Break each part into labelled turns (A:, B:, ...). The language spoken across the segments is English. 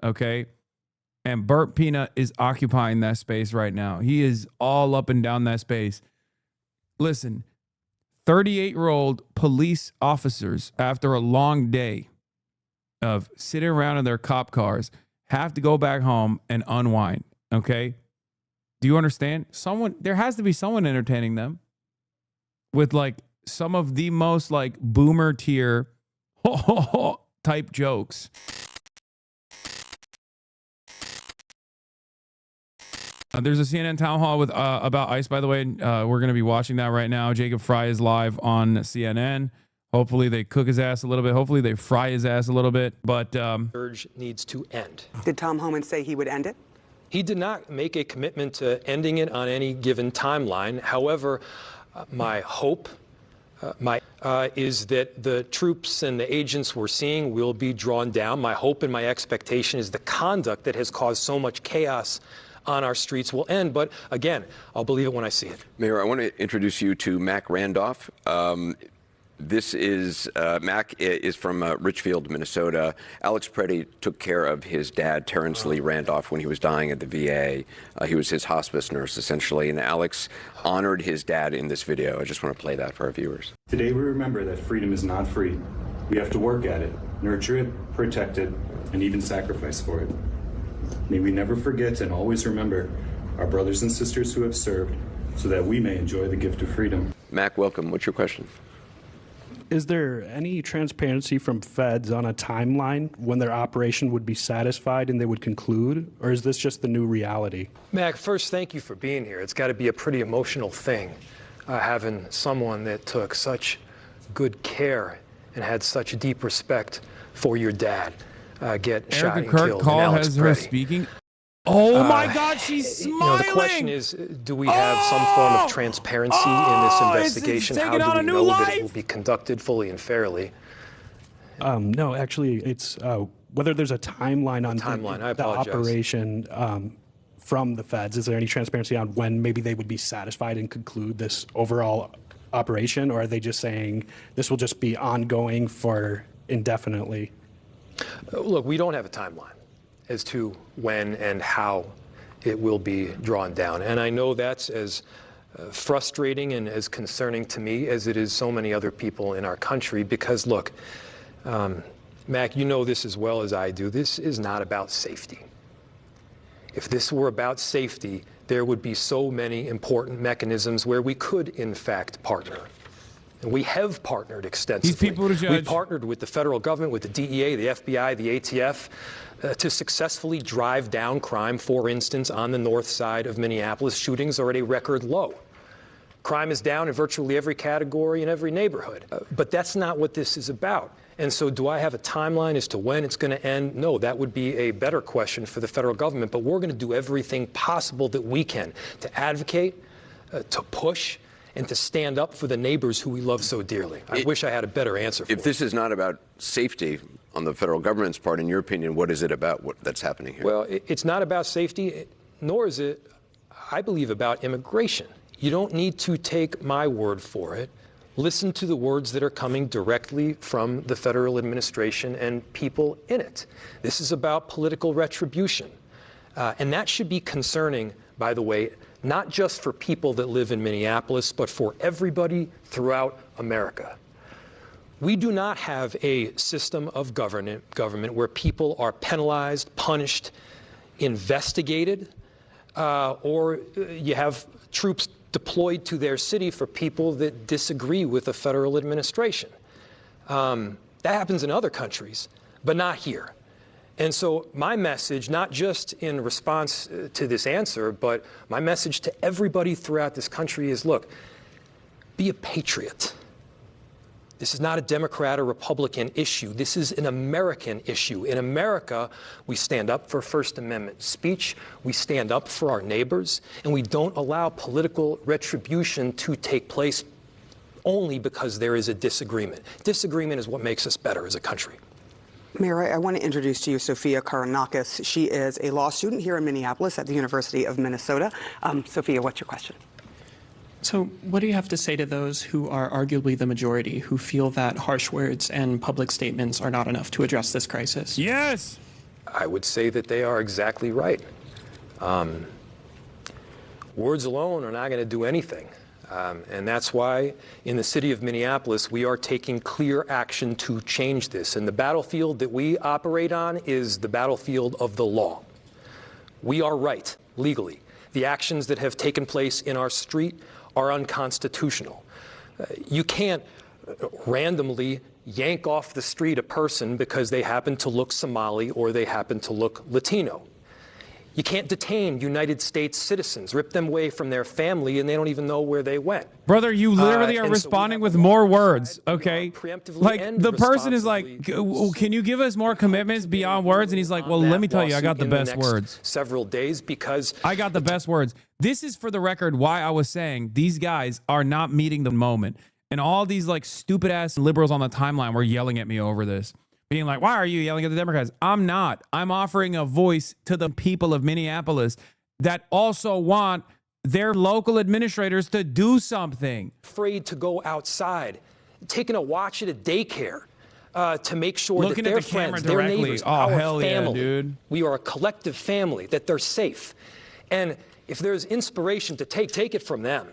A: okay? And Burt Peanut is occupying that space right now. He is all up and down that space. Listen, 38-year-old police officers, after a long day of sitting around in their cop cars, have to go back home and unwind, okay? Do you understand? There has to be someone entertaining them with like some of the most like boomer tier type jokes. There's a CNN town hall with about ICE, by the way. We're going to be watching that right now. Jacob Fry is live on CNN. Hopefully they cook his ass a little bit. Hopefully they fry his ass a little bit. But
B: surge needs to end.
C: Did Tom Homan say he would end it?
B: He did not make a commitment to ending it on any given timeline. However, my hope is that the troops and the agents we're seeing will be drawn down. My hope and my expectation is the conduct that has caused so much chaos on our streets will end. But again, I'll believe it when I see it.
D: Mayor, I want to introduce you to Mac Randolph. This is Mac is from Richfield, Minnesota. Alex Preddy took care of his dad, Terrence Lee Randolph, when he was dying at the VA. He was his hospice nurse, essentially, and Alex honored his dad in this video. I just want to play that for our viewers.
E: Today we remember that freedom is not free. We have to work at it, nurture it, protect it, and even sacrifice for it. May we never forget and always remember our brothers and sisters who have served so that we may enjoy the gift of freedom.
D: Mac, welcome. What's your question?
F: Is there any transparency from feds on a timeline when their operation would be satisfied and they would conclude, or is this just the new reality?
B: Mac, first, thank you for being here. It's got to be a pretty emotional thing, having someone that took such good care and had such deep respect for your dad get shot and killed.
A: Call
B: Alex
A: has her
B: Preddy.
A: speaking. Oh my God, she's smiling.
B: The question is, do we have some form of transparency in this investigation? How do we know that it will be conducted fully and fairly?
F: No, actually, it's whether there's a timeline on the operation from the feds. Is there any transparency on when maybe they would be satisfied and conclude this overall operation, or are they just saying this will just be ongoing for indefinitely?
B: Look, we don't have a timeline as to when and how it will be drawn down. And I know that's as frustrating and as concerning to me as it is so many other people in our country because, look, Mac, you know this as well as I do. This is not about safety. If this were about safety, there would be so many important mechanisms where we could, in fact, partner. And we have partnered extensively.
A: These people to judge.
B: We've partnered with the federal government, with the DEA, the FBI, the ATF, to successfully drive down crime. For instance, on the north side of Minneapolis, shootings are at a record low. Crime is down in virtually every category in every neighborhood. But that's not what this is about. And so do I have a timeline as to when it's going to end? No, that would be a better question for the federal government. But we're going to do everything possible that we can to advocate, to push, and to stand up for the neighbors who we love so dearly. I wish I had a better answer for
D: If this is not about safety on the federal government's part, in your opinion, what is it about that's happening here?
B: Well, it's not about safety, nor is it, I believe, about immigration. You don't need to take my word for it. Listen to the words that are coming directly from the federal administration and people in it. This is about political retribution. And that should be concerning, by the way, not just for people that live in Minneapolis, but for everybody throughout America. We do not have a system of government where people are penalized, punished, investigated, or you have troops deployed to their city for people that disagree with the federal administration. That happens in other countries, but not here. And so my message, not just in response to this answer, but my message to everybody throughout this country is, look, be a patriot. This is not a Democrat or Republican issue. This is an American issue. In America, we stand up for First Amendment speech, we stand up for our neighbors, and we don't allow political retribution to take place only because there is a disagreement. Disagreement is what makes us better as a country.
C: Mayor, I want to introduce to you Sophia Karanakis. She is a law student here in Minneapolis at the University of Minnesota. Sophia, what's your question?
G: So what do you have to say to those who are arguably the majority, who feel that harsh words and public statements are not enough to address this crisis?
A: Yes.
B: I would say that they are exactly right. Words alone are not going to do anything. And that's why in the city of Minneapolis, we are taking clear action to change this. And the battlefield that we operate on is the battlefield of the law. We are right, legally. The actions that have taken place in our street are unconstitutional. You can't randomly yank off the street a person because they happen to look Somali or they happen to look Latino. You can't detain United States citizens, rip them away from their family, and they don't even know where they went.
A: Brother, you literally are responding with more words, okay? Like, the person is like, can you give us more commitments beyond words? And he's like, well, let me tell you, I got the best words.
B: Several days because
A: I got the best words. This is, for the record, why I was saying these guys are not meeting the moment. And all these, like, stupid-ass liberals on the timeline were yelling at me over this. Being like, why are you yelling at the Democrats? I'm not. I'm offering a voice to the people of Minneapolis that also want their local administrators to do something.
B: Afraid to go outside, taking a watch at a daycare to make sure that their friends, their neighbors, our family, dude. We are a collective family, that they're safe. And if there's inspiration to take it from them.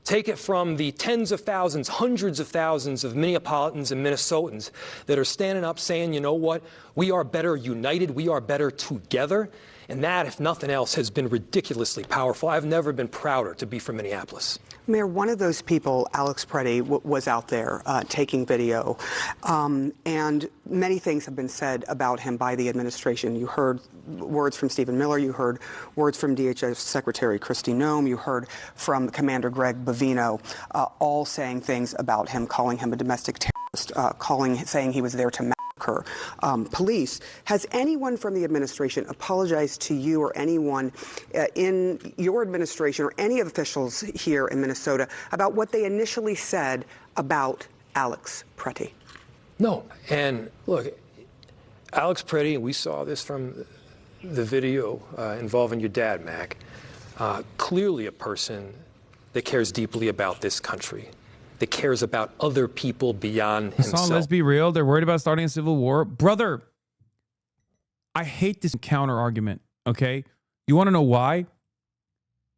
B: Take it from the tens of thousands, hundreds of thousands of Minneapolitans and Minnesotans that are standing up saying, you know what, we are better united, we are better together. And that, if nothing else, has been ridiculously powerful. I've never been prouder to be from Minneapolis.
C: Mayor, one of those people, Alex Preddy, was out there taking video, and many things have been said about him by the administration. You heard words from Stephen Miller, you heard words from DHS Secretary Kristi Noem, you heard from Commander Greg Bovino, all saying things about him, calling him a domestic terrorist, saying he was there to massacre police. Has anyone from the administration apologized to you or anyone in your administration or any officials here in Minnesota about what they initially said about Alex Preddy?
B: No. And look, Alex Preddy, and we saw this from the video involving your dad, Mac, clearly a person that cares deeply about this country, that cares about other people beyond himself.
A: Hasan, let's be real. They're worried about starting a civil war. Brother, I hate this counter argument, okay? You want to know why?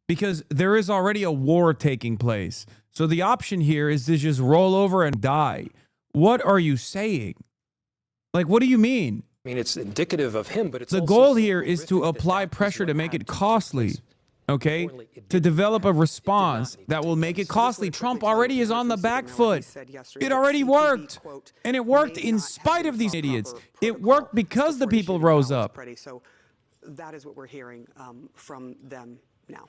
A: Because there is already a war taking place. So the option here is to just roll over and die. What are you saying? Like, what do you mean?
B: I mean, it's indicative of him, but it's
A: the
B: also
A: goal here is to apply pressure to make it costly. Okay, to develop a response that will make it costly. Trump already is on the back foot. It already worked. And it worked in spite of these idiots. It worked because the people rose up.
C: So that is what we're hearing from them now.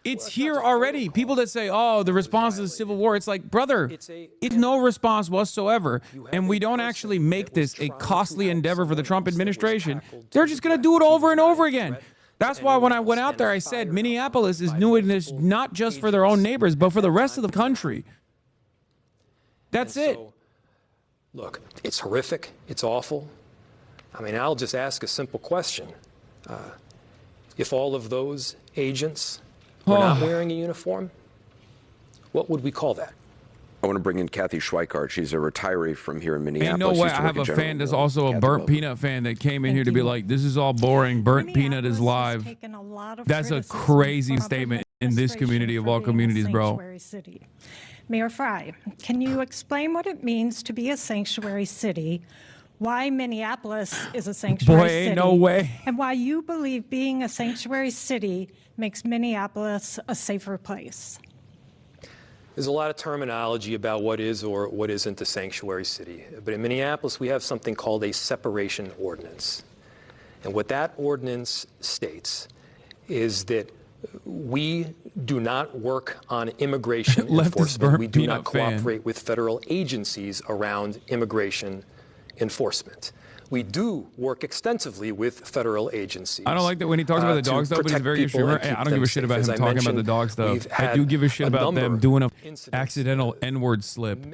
A: It's here already. People that say, oh, the response is a civil war. It's like, brother, it's no response whatsoever. And we don't actually make this a costly endeavor for the Trump administration. They're just going to do it over and over again. That's why when I went out there, I said Minneapolis is doing this not just for their own neighbors, but for the rest of the country. That's it.
B: Look, it's horrific. It's awful. I mean, I'll just ask a simple question. If all of those agents were not wearing a uniform, what would we call that?
D: I want to bring in Kathy Schweikart. She's a retiree from here in Minneapolis.
A: Ain't no way. I have a fan that's also a Burnt Peanut fan that came in here to be like, this is all boring. Burnt Peanut is live. That's a crazy statement in this community of all communities, bro.
H: Mayor Frey, can you explain what it means to be a sanctuary city, why Minneapolis is a sanctuary city,
A: ain't no way,
H: and why you believe being a sanctuary city makes Minneapolis a safer place?
B: There's a lot of terminology about what is or what isn't a sanctuary city. But in Minneapolis, we have something called a separation ordinance. And what that ordinance states is that we do not work on immigration enforcement. We do not cooperate with federal agencies around immigration enforcement. We do work extensively with federal agencies.
A: I don't like that when he talks about the dog stuff, but he's very extreme. I don't give a shit about him talking about the dog stuff. I do give a shit about them doing an accidental N-word slip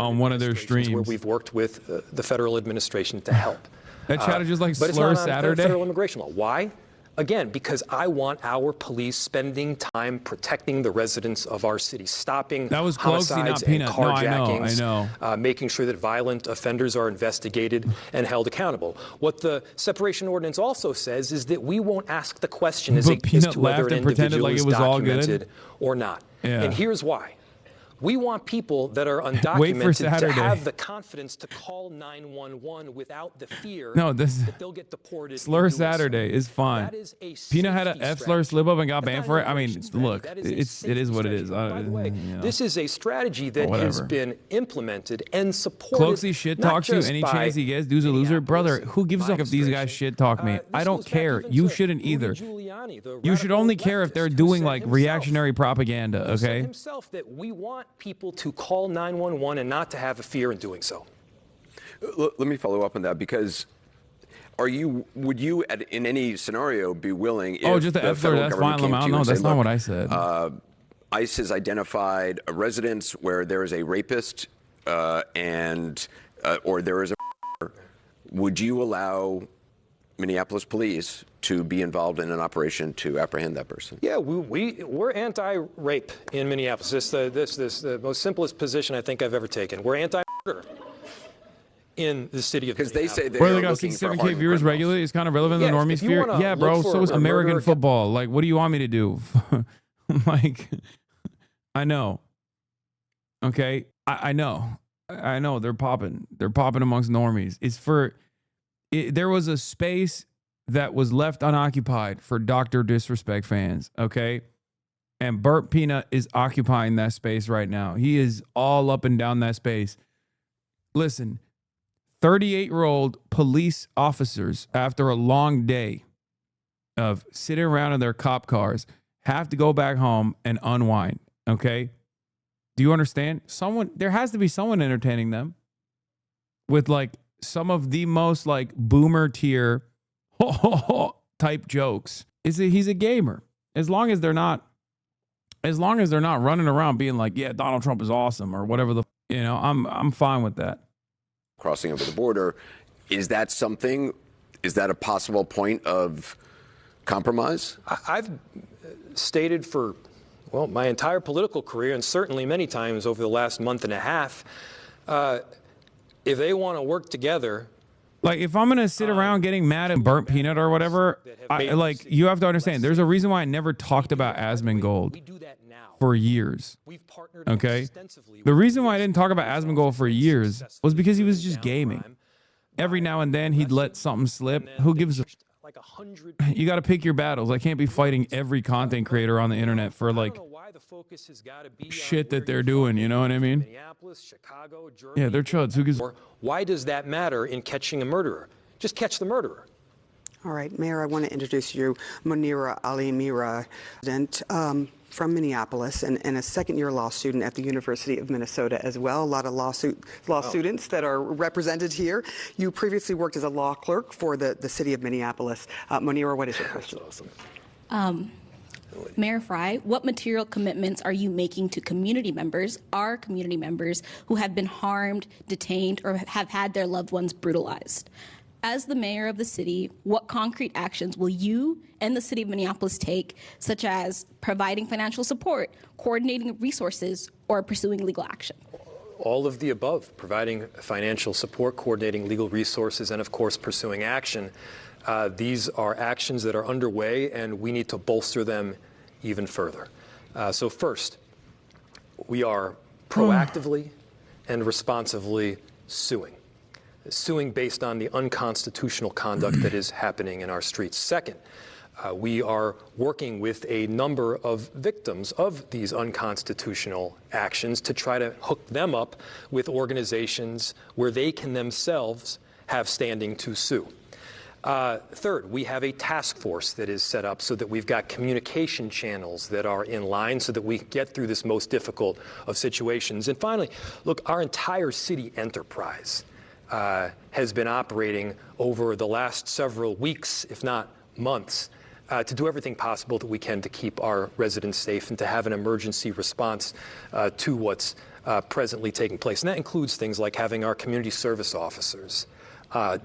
A: on one of their streams.
B: Where we've worked with the federal administration to help.
A: That chat is just like
B: but
A: slur
B: it's not
A: Saturday.
B: Federal immigration law. Why? Again, because I want our police spending time protecting the residents of our city, stopping
A: that was Closey,
B: homicides
A: not
B: and
A: Peanut. No,
B: carjackings,
A: I know.
B: Making sure that violent offenders are investigated and held accountable. What the separation ordinance also says is that we won't ask the question as to whether an individual is documented or not.
A: Yeah.
B: And here's why. We want people that are undocumented to have the confidence to call 911 without the fear that they'll get deported.
A: Slur Saturday is fine. Peanut had an F slur slip up and got banned for it. I mean, look, it is what it is.
B: By the way, this is a strategy that has been implemented and supported.
A: Closey shit talks you any chance he gets. Dude's a loser. Brother, who gives a fuck if these guys shit talk me? I don't care. You shouldn't either. You should only care if they're doing like reactionary propaganda, okay?
B: Himself that we want people to call 911 and not to have a fear in doing so.
D: Let me follow up on that, because would you in any scenario be willing if
A: just the
D: the federal
A: that's
D: government
A: fine,
D: came to you
A: no,
D: and
A: that's
D: said,
A: not
D: look,
A: what I said.
D: ICE has identified a residence where there is a rapist or there is a would you allow Minneapolis police to be involved in an operation to apprehend that person?
B: Yeah, we're anti-rape in Minneapolis. This the most simplest position I think I've ever taken. We're anti-murder in the city of Minneapolis.
D: Because they say they
A: got 67K viewers regularly. It's kind of relevant in the normie sphere. Yeah, bro. So is American football. Like, what do you want me to do? Like, I know. Okay, I know. I know they're popping. They're popping amongst normies. There was a space that was left unoccupied for Dr. Disrespect fans, okay? And Burnt Peanut is occupying that space right now. He is all up and down that space. Listen, 38-year-old police officers, after a long day of sitting around in their cop cars, have to go back home and unwind, okay? Do you understand? There has to be someone entertaining them with like some of the most like boomer tier type jokes. He's a gamer. As long as they're not running around being like, yeah, Donald Trump is awesome or whatever I'm fine with that.
D: Crossing over the border, is that a possible point of compromise?
B: I've stated for my entire political career, and certainly many times over the last month and a half, if they want to work together.
A: Like, if I'm going to sit around getting mad at Burnt Peanut or whatever, you have to understand, there's a reason why I never talked about Asmongold for years. Okay? The reason why I didn't talk about Asmongold for years was because he was just gaming. Every now and then, he'd let something slip. Who gives a... You got to pick your battles. I can't be fighting every content creator on the internet for like shit that they're doing. You know what I mean?
B: Minneapolis, Chicago, Germany.
A: Yeah, they're chuds. Who gives?
B: Why does that matter in catching a murderer? Just catch the murderer.
C: All right, Mayor, I want to introduce you, Munira Ali-Mira, from Minneapolis and a second-year law student at the University of Minnesota as well. A lot of law students that are represented here. You previously worked as a law clerk for the city of Minneapolis. Munira, what is your question?
I: Awesome. Mayor Fry, what material commitments are you making to our community members who have been harmed, detained, or have had their loved ones brutalized? As the mayor of the city, what concrete actions will you and the city of Minneapolis take, such as providing financial support, coordinating resources, or pursuing legal action?
B: All of the above, providing financial support, coordinating legal resources, and of course pursuing action. These are actions that are underway, and we need to bolster them even further. So first, we are proactively and responsively suing based on the unconstitutional conduct that is happening in our streets. Second, we are working with a number of victims of these unconstitutional actions to try to hook them up with organizations where they can themselves have standing to sue. Third, we have a task force that is set up so that we've got communication channels that are in line so that we get through this most difficult of situations. And finally, look, our entire city enterprise has been operating over the last several weeks, if not months, to do everything possible that we can to keep our residents safe and to have an emergency response to what's presently taking place. And that includes things like having our community service officers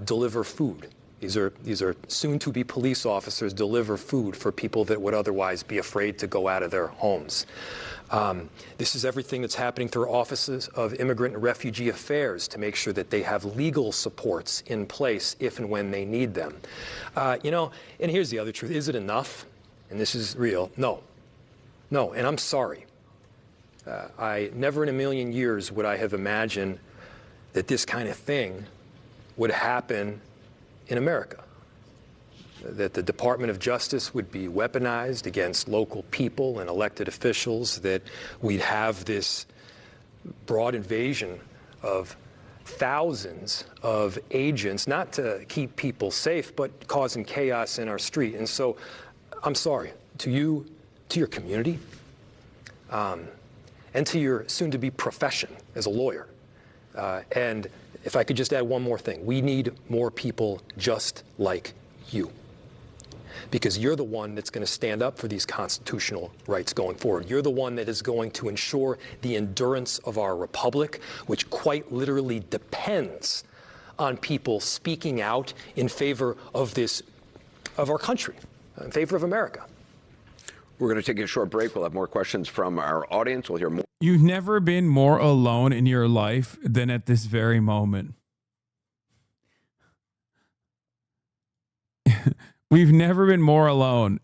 B: deliver food These are soon-to-be police officers deliver food for people that would otherwise be afraid to go out of their homes. This is everything that's happening through offices of immigrant and refugee affairs to make sure that they have legal supports in place if and when they need them. And here's the other truth. Is it enough? And this is real. No. No, and I'm sorry. I never in a million years would I have imagined that this kind of thing would happen in America. That the Department of Justice would be weaponized against local people and elected officials, that we'd have this broad invasion of thousands of agents, not to keep people safe, but causing chaos in our street. And so I'm sorry to you, to your community, and to your soon-to-be profession as a lawyer. And if I could just add one more thing, we need more people just like you. Because you're the one that's going to stand up for these constitutional rights going forward. You're the one that is going to ensure the endurance of our republic, which quite literally depends on people speaking out in favor of our country, in favor of America.
D: We're going to take a short break. We'll have more questions from our audience. We'll hear more.
A: You've never been more alone in your life than at this very moment. We've never been more alone.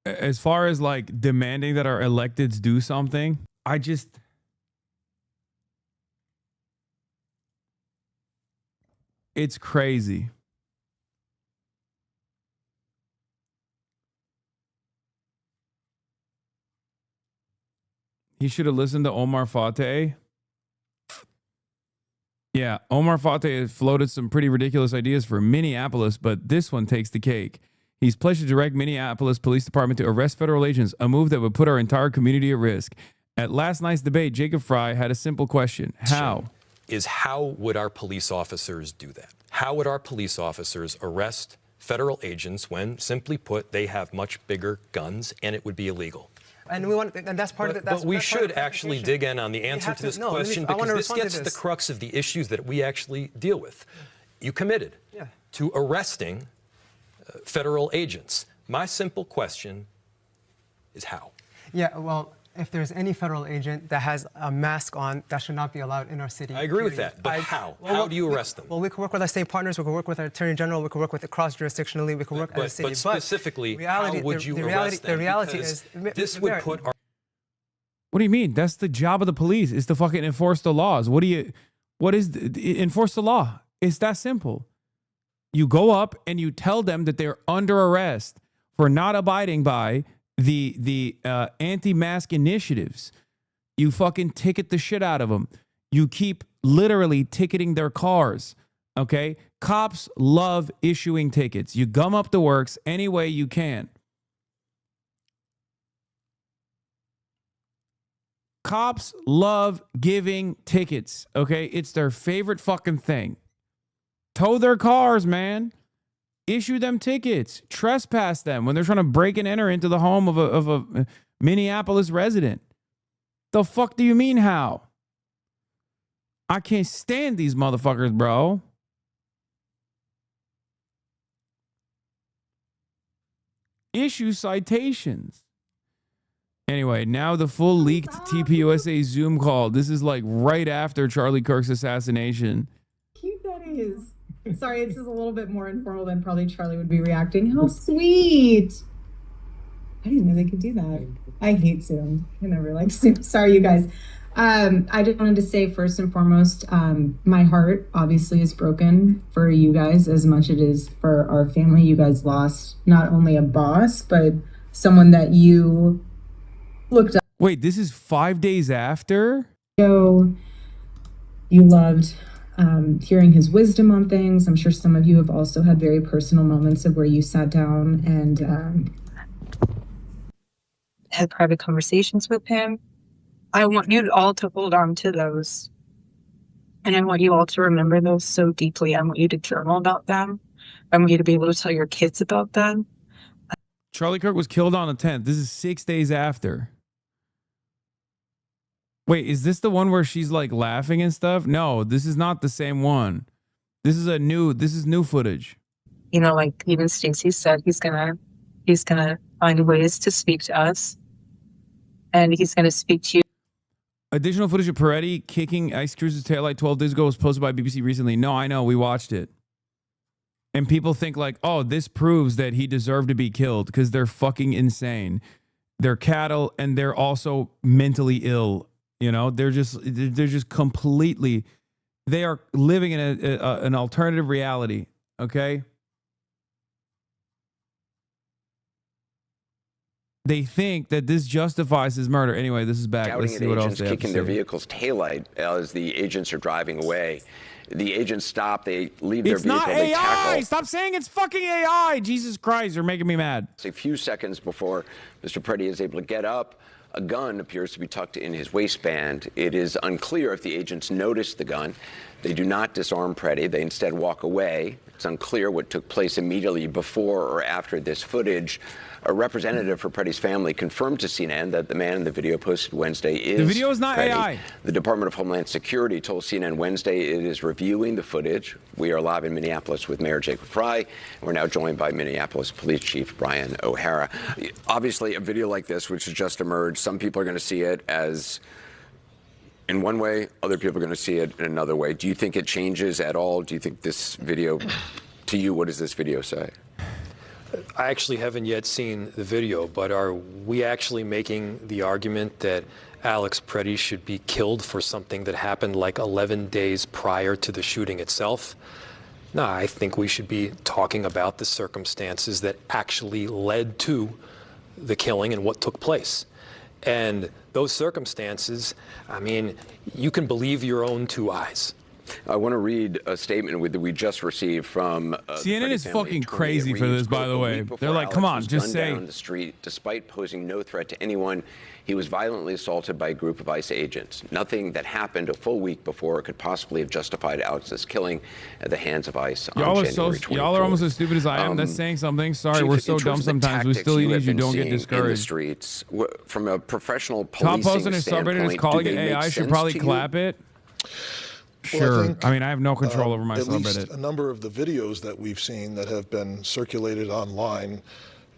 A: As far as like demanding that our electeds do something, it's crazy. He should have listened to Omar Fateh. Yeah, Omar Fateh has floated some pretty ridiculous ideas for Minneapolis, but this one takes the cake. He's pledged to direct Minneapolis Police Department to arrest federal agents, a move that would put our entire community at risk. At last night's debate, Jacob Fry had a simple question. How
B: would our police officers do that? How would our police officers arrest federal agents when, simply put, they have much bigger guns and it would be illegal?
J: And that's part of it.
B: But we should actually dig in on the answer to this question, because this gets to the crux of the issues that we actually deal with. You committed to arresting federal agents. My simple question is how?
J: Yeah, well, if there's any federal agent that has a mask on, that should not be allowed in our city.
B: I agree with that, but how? How do you arrest them?
J: Well, we can work with our state partners, we can work with our attorney general, we can work with it cross-jurisdictionally, we can work as a city.
B: But specifically, how would you arrest them?
J: The reality is,
B: this would put our...
A: What do you mean? That's the job of the police, is to fucking enforce the laws. Enforce the law? It's that simple. You go up and you tell them that they're under arrest for not abiding by the anti-mask initiatives. You fucking ticket the shit out of them. You keep literally ticketing their cars. Okay? Cops love issuing tickets. You gum up the works any way you can. Cops love giving tickets. Okay? It's their favorite fucking thing. Tow their cars, man. Issue them tickets. Trespass them when they're trying to break and enter into the home of a Minneapolis resident. The fuck do you mean how? I can't stand these motherfuckers, bro. Issue citations. Anyway, now the full leaked TPUSA Zoom call. This is like right after Charlie Kirk's assassination.
K: Cute that is. Sorry, it's just a little bit more informal than probably Charlie would be reacting. How sweet. I didn't know they could do that. I hate Zoom. I never like Zoom. Sorry, you guys. I just wanted to say first and foremost, my heart obviously is broken for you guys as much as it is for our family. You guys lost not only a boss, but someone that you looked up.
A: Wait, this is 5 days after?
K: So you loved hearing his wisdom on things. I'm sure some of you have also had very personal moments of where you sat down and
L: had private conversations with him. I want you all to hold on to those. And I want you all to remember those so deeply. I want you to journal about them. I want you to be able to tell your kids about them.
A: Charlie Kirk was killed on the 10th. This is 6 days after. Wait, is this the one where she's like laughing and stuff? No, this is not the same one. This is new footage.
L: you know, like even Stacey said, he's gonna find ways to speak to us, and he's gonna speak to you.
A: Additional footage of Peretti kicking Ice Cruiser's taillight 12 days ago was posted by BBC recently. No, I know. We watched it. And people think like, oh, this proves that he deserved to be killed because they're fucking insane. They're cattle and they're also mentally ill. You know, they're just completely, they are living in an alternative reality. Okay. They think that this justifies his murder. Anyway, this is back.
D: Shouting
A: Let's see what else they have to
D: kicking
A: say.
D: their vehicle's taillight as the agents are driving away. The agents stop. They leave their vehicle.
A: It's not
D: they
A: AI.
D: tackle.
A: Stop saying it's fucking AI. Jesus Christ, you're making me mad.
D: A few seconds before Mr. Peretti is able to get up, a gun appears to be tucked in his waistband. It is unclear if the agents noticed the gun. They do not disarm Peretti. They instead walk away. It's unclear what took place immediately before or after this footage. A representative for Peretti's family confirmed to CNN that the man in the video posted Wednesday is
A: The video is not
D: Peretti.
A: AI.
D: The Department of Homeland Security told CNN Wednesday it is reviewing the footage. We are live in Minneapolis with Mayor Jacob Fry, and we're now joined by Minneapolis Police Chief Brian O'Hara. Obviously, a video like this, which has just emerged, some people are going to see it as in one way, other people are going to see it in another way. Do you think it changes at all? Do you think this video, to you, what does this video say?
B: I actually haven't yet seen the video, but are we actually making the argument that Alex Peretti should be killed for something that happened like 11 days prior to the shooting itself? No, I think we should be talking about the circumstances that actually led to the killing and what took place. And those circumstances, I mean, you can believe your own two eyes.
D: I want to read a statement that we just received from
A: CNN is fucking crazy for this, by the way. They're like, come on, just say.
D: Down the street, despite posing no threat to anyone, he was violently assaulted by a group of ICE agents. Nothing that happened a full week before could possibly have justified Alex's killing at the hands of ICE on January 24th.
A: Y'all are almost as stupid as I am. That's saying something. Sorry, Chief, we're so dumb sometimes. We still need you. Don't get discouraged.
D: In the streets, from a professional policing
A: Top post on his subreddit is calling it AI. Should probably clap it. Sure.
M: Well,
A: I mean, I have no control over my subreddit.
M: At least a number of the videos that we've seen that have been circulated online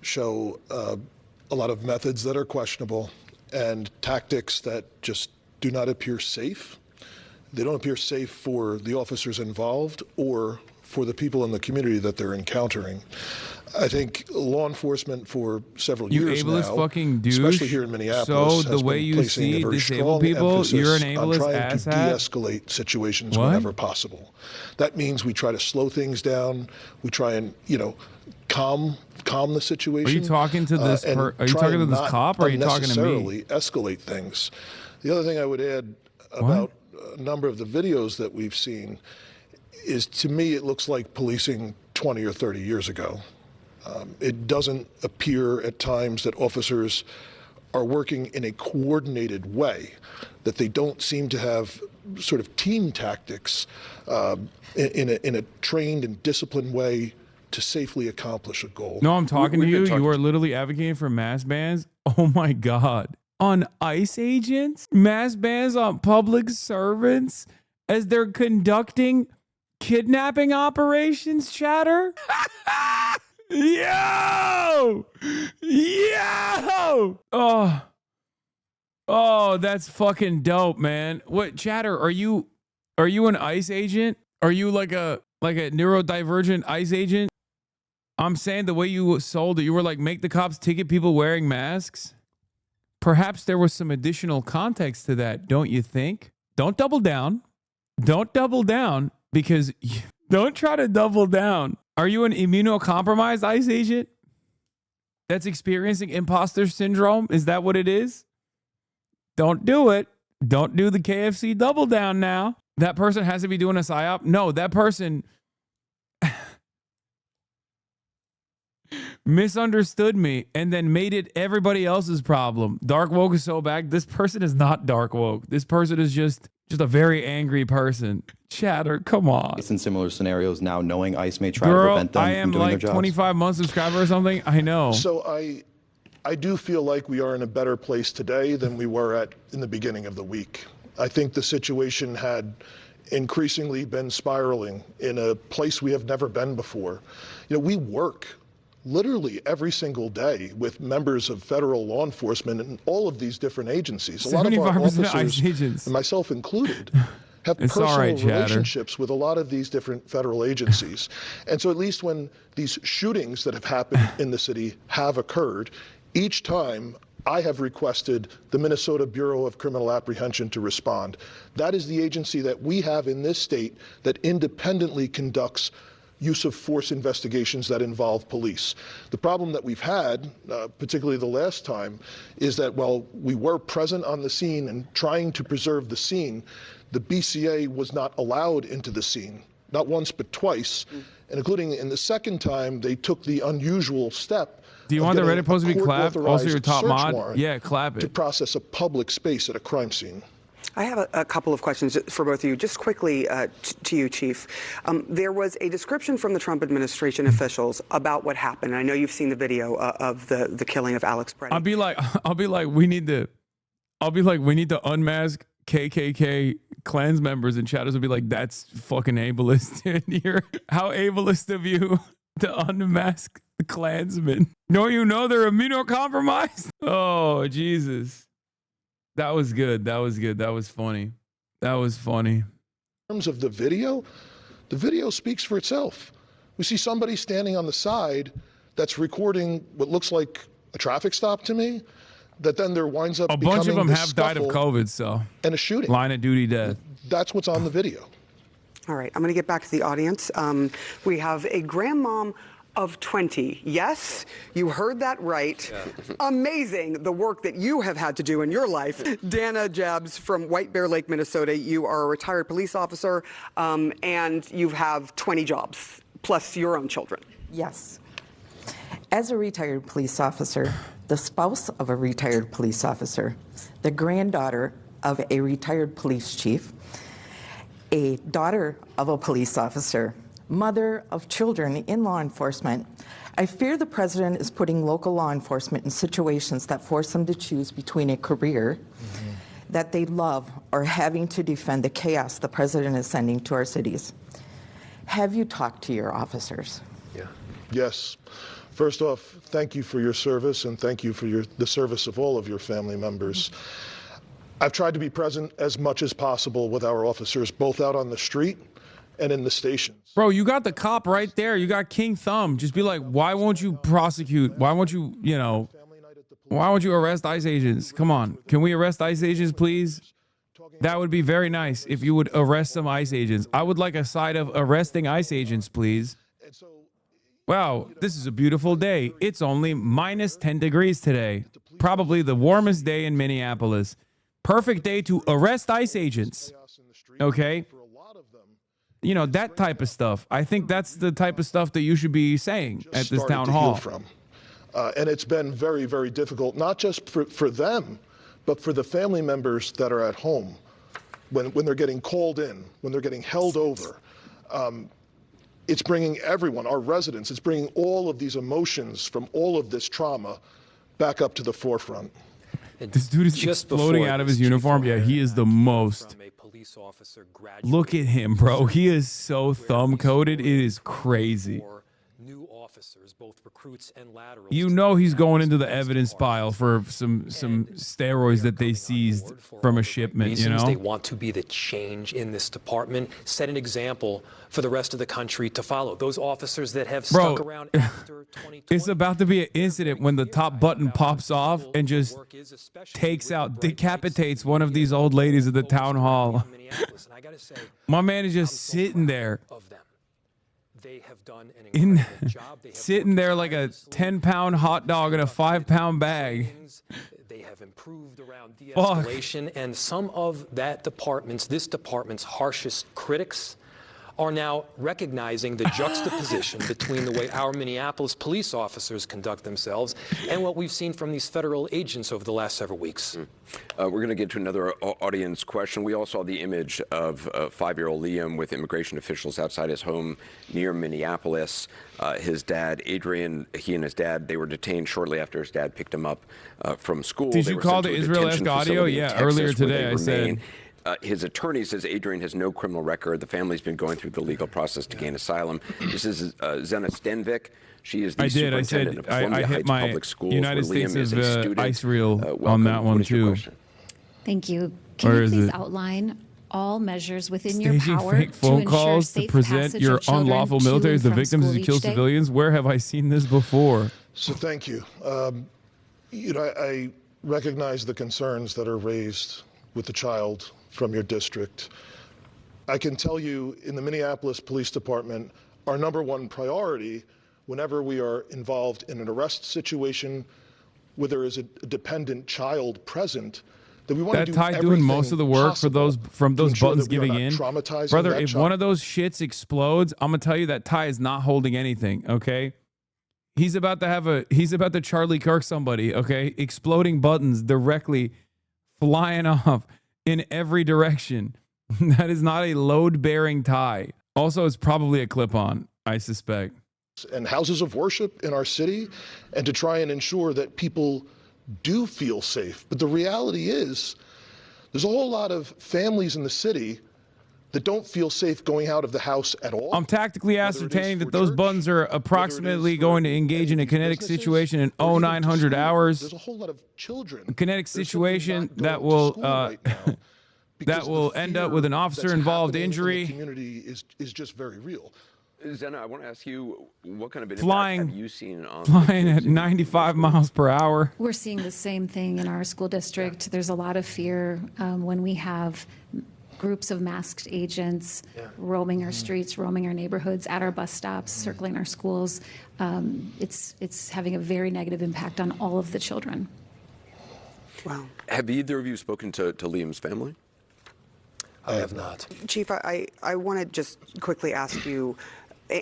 M: show a lot of methods that are questionable and tactics that just do not appear safe. They don't appear safe for the officers involved or for the people in the community that they're encountering. I think law enforcement for several years now,
A: fucking douche.
M: especially here in Minneapolis,
A: so
M: has
A: the way
M: been
A: you
M: placing
A: see
M: a very
A: disabled
M: strong
A: people,
M: emphasis
A: you're an
M: on
A: ableist
M: trying to
A: asshat?
M: de-escalate situations
A: What?
M: whenever possible. That means we try to slow things down. We try and, calm the situation.
A: Are you talking to this? Are you talking to this cop, or are you talking to me?
M: Unnecessarily escalate things. The other thing I would add about a number of the videos that we've seen is, to me, it looks like policing 20 or 30 years ago. It doesn't appear at times that officers are working in a coordinated way, that they don't seem to have sort of team tactics in a trained and disciplined way to safely accomplish a goal.
A: No, I'm talking to you. You are literally advocating for mass bans. Oh my God. On ICE agents? Mass bans on public servants as they're conducting kidnapping operations, chatter? Yo! Oh, that's fucking dope, man. What, chatter, are you an ICE agent? Are you like a neurodivergent ICE agent? I'm saying the way you sold it, you were like, make the cops ticket people wearing masks. Perhaps there was some additional context to that, don't you think? Don't double down. Don't double down, because don't try to double down. Are you an immunocompromised ICE agent that's experiencing imposter syndrome? Is that what it is? Don't do it. Don't do the KFC double down now. That person has to be doing a PSYOP. No, that person misunderstood me and then made it everybody else's problem. Dark woke is so bad. This person is not dark woke. This person is just a very angry person. Chatter, come on.
N: In similar scenarios now, knowing ICE may try to prevent them from doing their jobs. I am like 25
A: months subscriber or something. I know.
M: So I do feel like we are in a better place today than we were at in the beginning of the week. I think the situation had increasingly been spiraling in a place we have never been before. We work literally every single day with members of federal law enforcement and all of these different agencies. A lot of our officers, and myself included, have personal relationships with a lot of these different federal agencies. And so at least when these shootings that have happened in the city have occurred, each time I have requested the Minnesota Bureau of Criminal Apprehension to respond. That is the agency that we have in this state that independently conducts use of force investigations that involve police. The problem that we've had, particularly the last time, is that while we were present on the scene and trying to preserve the scene, the BCA was not allowed into the scene, not once but twice, and including in the second time, they took the unusual step.
A: Do you want the Reddit post to be clapped? Also your top mod? Yeah, clap it.
M: To process a public space at a crime scene.
C: I have a couple of questions for both of you. Just quickly to you, Chief. There was a description from the Trump administration officials about what happened. I know you've seen the video of the killing of Alex Preddy.
A: I'll be like, we need to unmask KKK Klans members, and shadows will be like, that's fucking ableist. How ableist of you to unmask the Klansmen. No, they're immunocompromised. Oh, Jesus. That was good. That was good. That was funny. That was funny.
M: In terms of the video speaks for itself. We see somebody standing on the side that's recording what looks like a traffic stop to me, that then there winds up
A: a bunch of them have died of COVID, so.
M: And a shooting.
A: Line of duty death.
M: That's what's on the video.
C: All right, I'm going to get back to the audience. We have a grandmom of 20. Yes, you heard that right. Yeah. Amazing the work that you have had to do in your life. Dana Jabs from White Bear Lake, Minnesota. You are a retired police officer, and you have 20 jobs, plus your own children.
O: Yes. As a retired police officer, the spouse of a retired police officer, the granddaughter of a retired police chief, a daughter of a police officer, mother of children in law enforcement, I fear the president is putting local law enforcement in situations that force them to choose between a career that they love or having to defend the chaos the president is sending to our cities. Have you talked to your officers?
M: Yeah. Yes. First off, thank you for your service, and thank you for the service of all of your family members. I've tried to be present as much as possible with our officers, both out on the street and in the stations.
A: Bro, you got the cop right there. You got King Thumb. Just be like, why won't you prosecute? Why won't you, why won't you arrest ICE agents? Come on. Can we arrest ICE agents, please? That would be very nice if you would arrest some ICE agents. I would like a side of arresting ICE agents, please. Wow, this is a beautiful day. It's only minus 10 degrees today. Probably the warmest day in Minneapolis. Perfect day to arrest ICE agents. Okay? That type of stuff. I think that's the type of stuff that you should be saying at this town hall.
M: And it's been very, very difficult, not just for them, but for the family members that are at home when they're getting called in, when they're getting held over. It's bringing everyone, our residents, it's bringing all of these emotions from all of this trauma back up to the forefront.
A: This dude is exploding out of his uniform. Yeah, he is the most. Look at him, bro. He is so thumb-coated. It is crazy.
B: New officers, both recruits and laterals.
A: He's going into the evidence file for some steroids that they seized from a shipment,
B: They want to be the change in this department, set an example for the rest of the country to follow. Those officers that have stuck around after 2020.
A: It's about to be an incident when the top button pops off and just decapitates one of these old ladies at the town hall. My man is just sitting there.
B: They have done an incredible job.
A: Sitting there like a 10-pound hot dog in a 5-pound bag.
B: They have improved around de-escalation, and some of this department's harshest critics are now recognizing the juxtaposition between the way our Minneapolis police officers conduct themselves and what we've seen from these federal agents over the last several weeks.
D: We're going to get to another audience question. We all saw the image of 5-year-old Liam with immigration officials outside his home near Minneapolis. His dad, Adrian, he and his dad, they were detained shortly after his dad picked him up from school.
A: Did you call the Israel-esque audio? Yeah, earlier today I said.
D: His attorney says Adrian has no criminal record. The family's been going through the legal process to gain asylum. This is Zena Stenvik. She is the superintendent of Columbia Heights Public Schools.
A: United
D: where
A: States
D: Liam is a student.
A: ice reel
D: Welcome.
A: on that one
D: What is your
A: too.
D: question?
P: Thank you. Can you please outline all measures within your
A: Staging
P: power
A: fake
P: to
A: phone
P: ensure
A: calls to
P: safe
A: present
P: passage
A: your
P: of children
A: unlawful
P: to
A: military
P: and
A: as the
P: from
A: victims
P: school
A: who
P: each
A: kill
P: day?
A: civilians? Where have I seen this before?
M: So thank you. I recognize the concerns that are raised with the child from your district. I can tell you in the Minneapolis Police Department, our #1 priority whenever we are involved in an arrest situation where there is a dependent child present, that we want to do
A: Ty doing most of the work for those buttons giving in. Brother, if one of those shits explodes, I'm gonna tell you that Ty is not holding anything. Okay, he's about to Charlie Kirk somebody. Okay, exploding buttons directly flying off in every direction. That is not a load-bearing Ty. Also, it's probably a clip-on, I suspect.
M: And houses of worship in our city, and to try and ensure that people do feel safe. But the reality is, there's a whole lot of families in the city that don't feel safe going out of the house at all.
A: I'm tactically ascertaining that those buttons are approximately going to engage in a kinetic situation in 0900 hours.
M: There's a whole lot of children.
A: A kinetic situation that will that will end up with an officer-involved injury.
M: The community is just very real.
D: Zena, I want to ask you, what kind of an
A: Flying,
D: impact have you seen on
A: flying at 95 miles per hour?
P: We're seeing the same thing in our school district. There's a lot of fear when we have groups of masked agents roaming our streets, roaming our neighborhoods, at our bus stops, circling our schools. It's having a very negative impact on all of the children.
C: Wow.
D: Have either of you spoken to Liam's family?
B: I have not.
C: Chief, I want to just quickly ask you,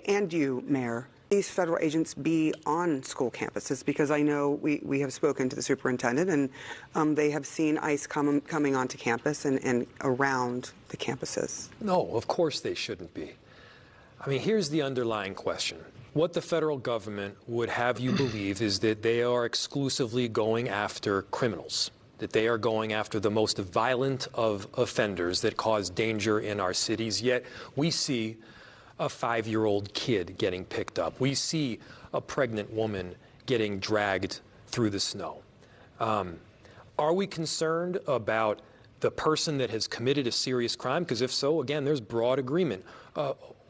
C: and you, Mayor, these federal agents be on school campuses? Because I know we have spoken to the superintendent, and they have seen ICE coming onto campus and around the campuses.
B: No, of course they shouldn't be. I mean, here's the underlying question. What the federal government would have you believe is that they are exclusively going after criminals, that they are going after the most violent of offenders that cause danger in our cities. Yet we see a 5-year-old kid getting picked up. We see a pregnant woman getting dragged through the snow. Are we concerned about the person that has committed a serious crime? Because if so, again, there's broad agreement.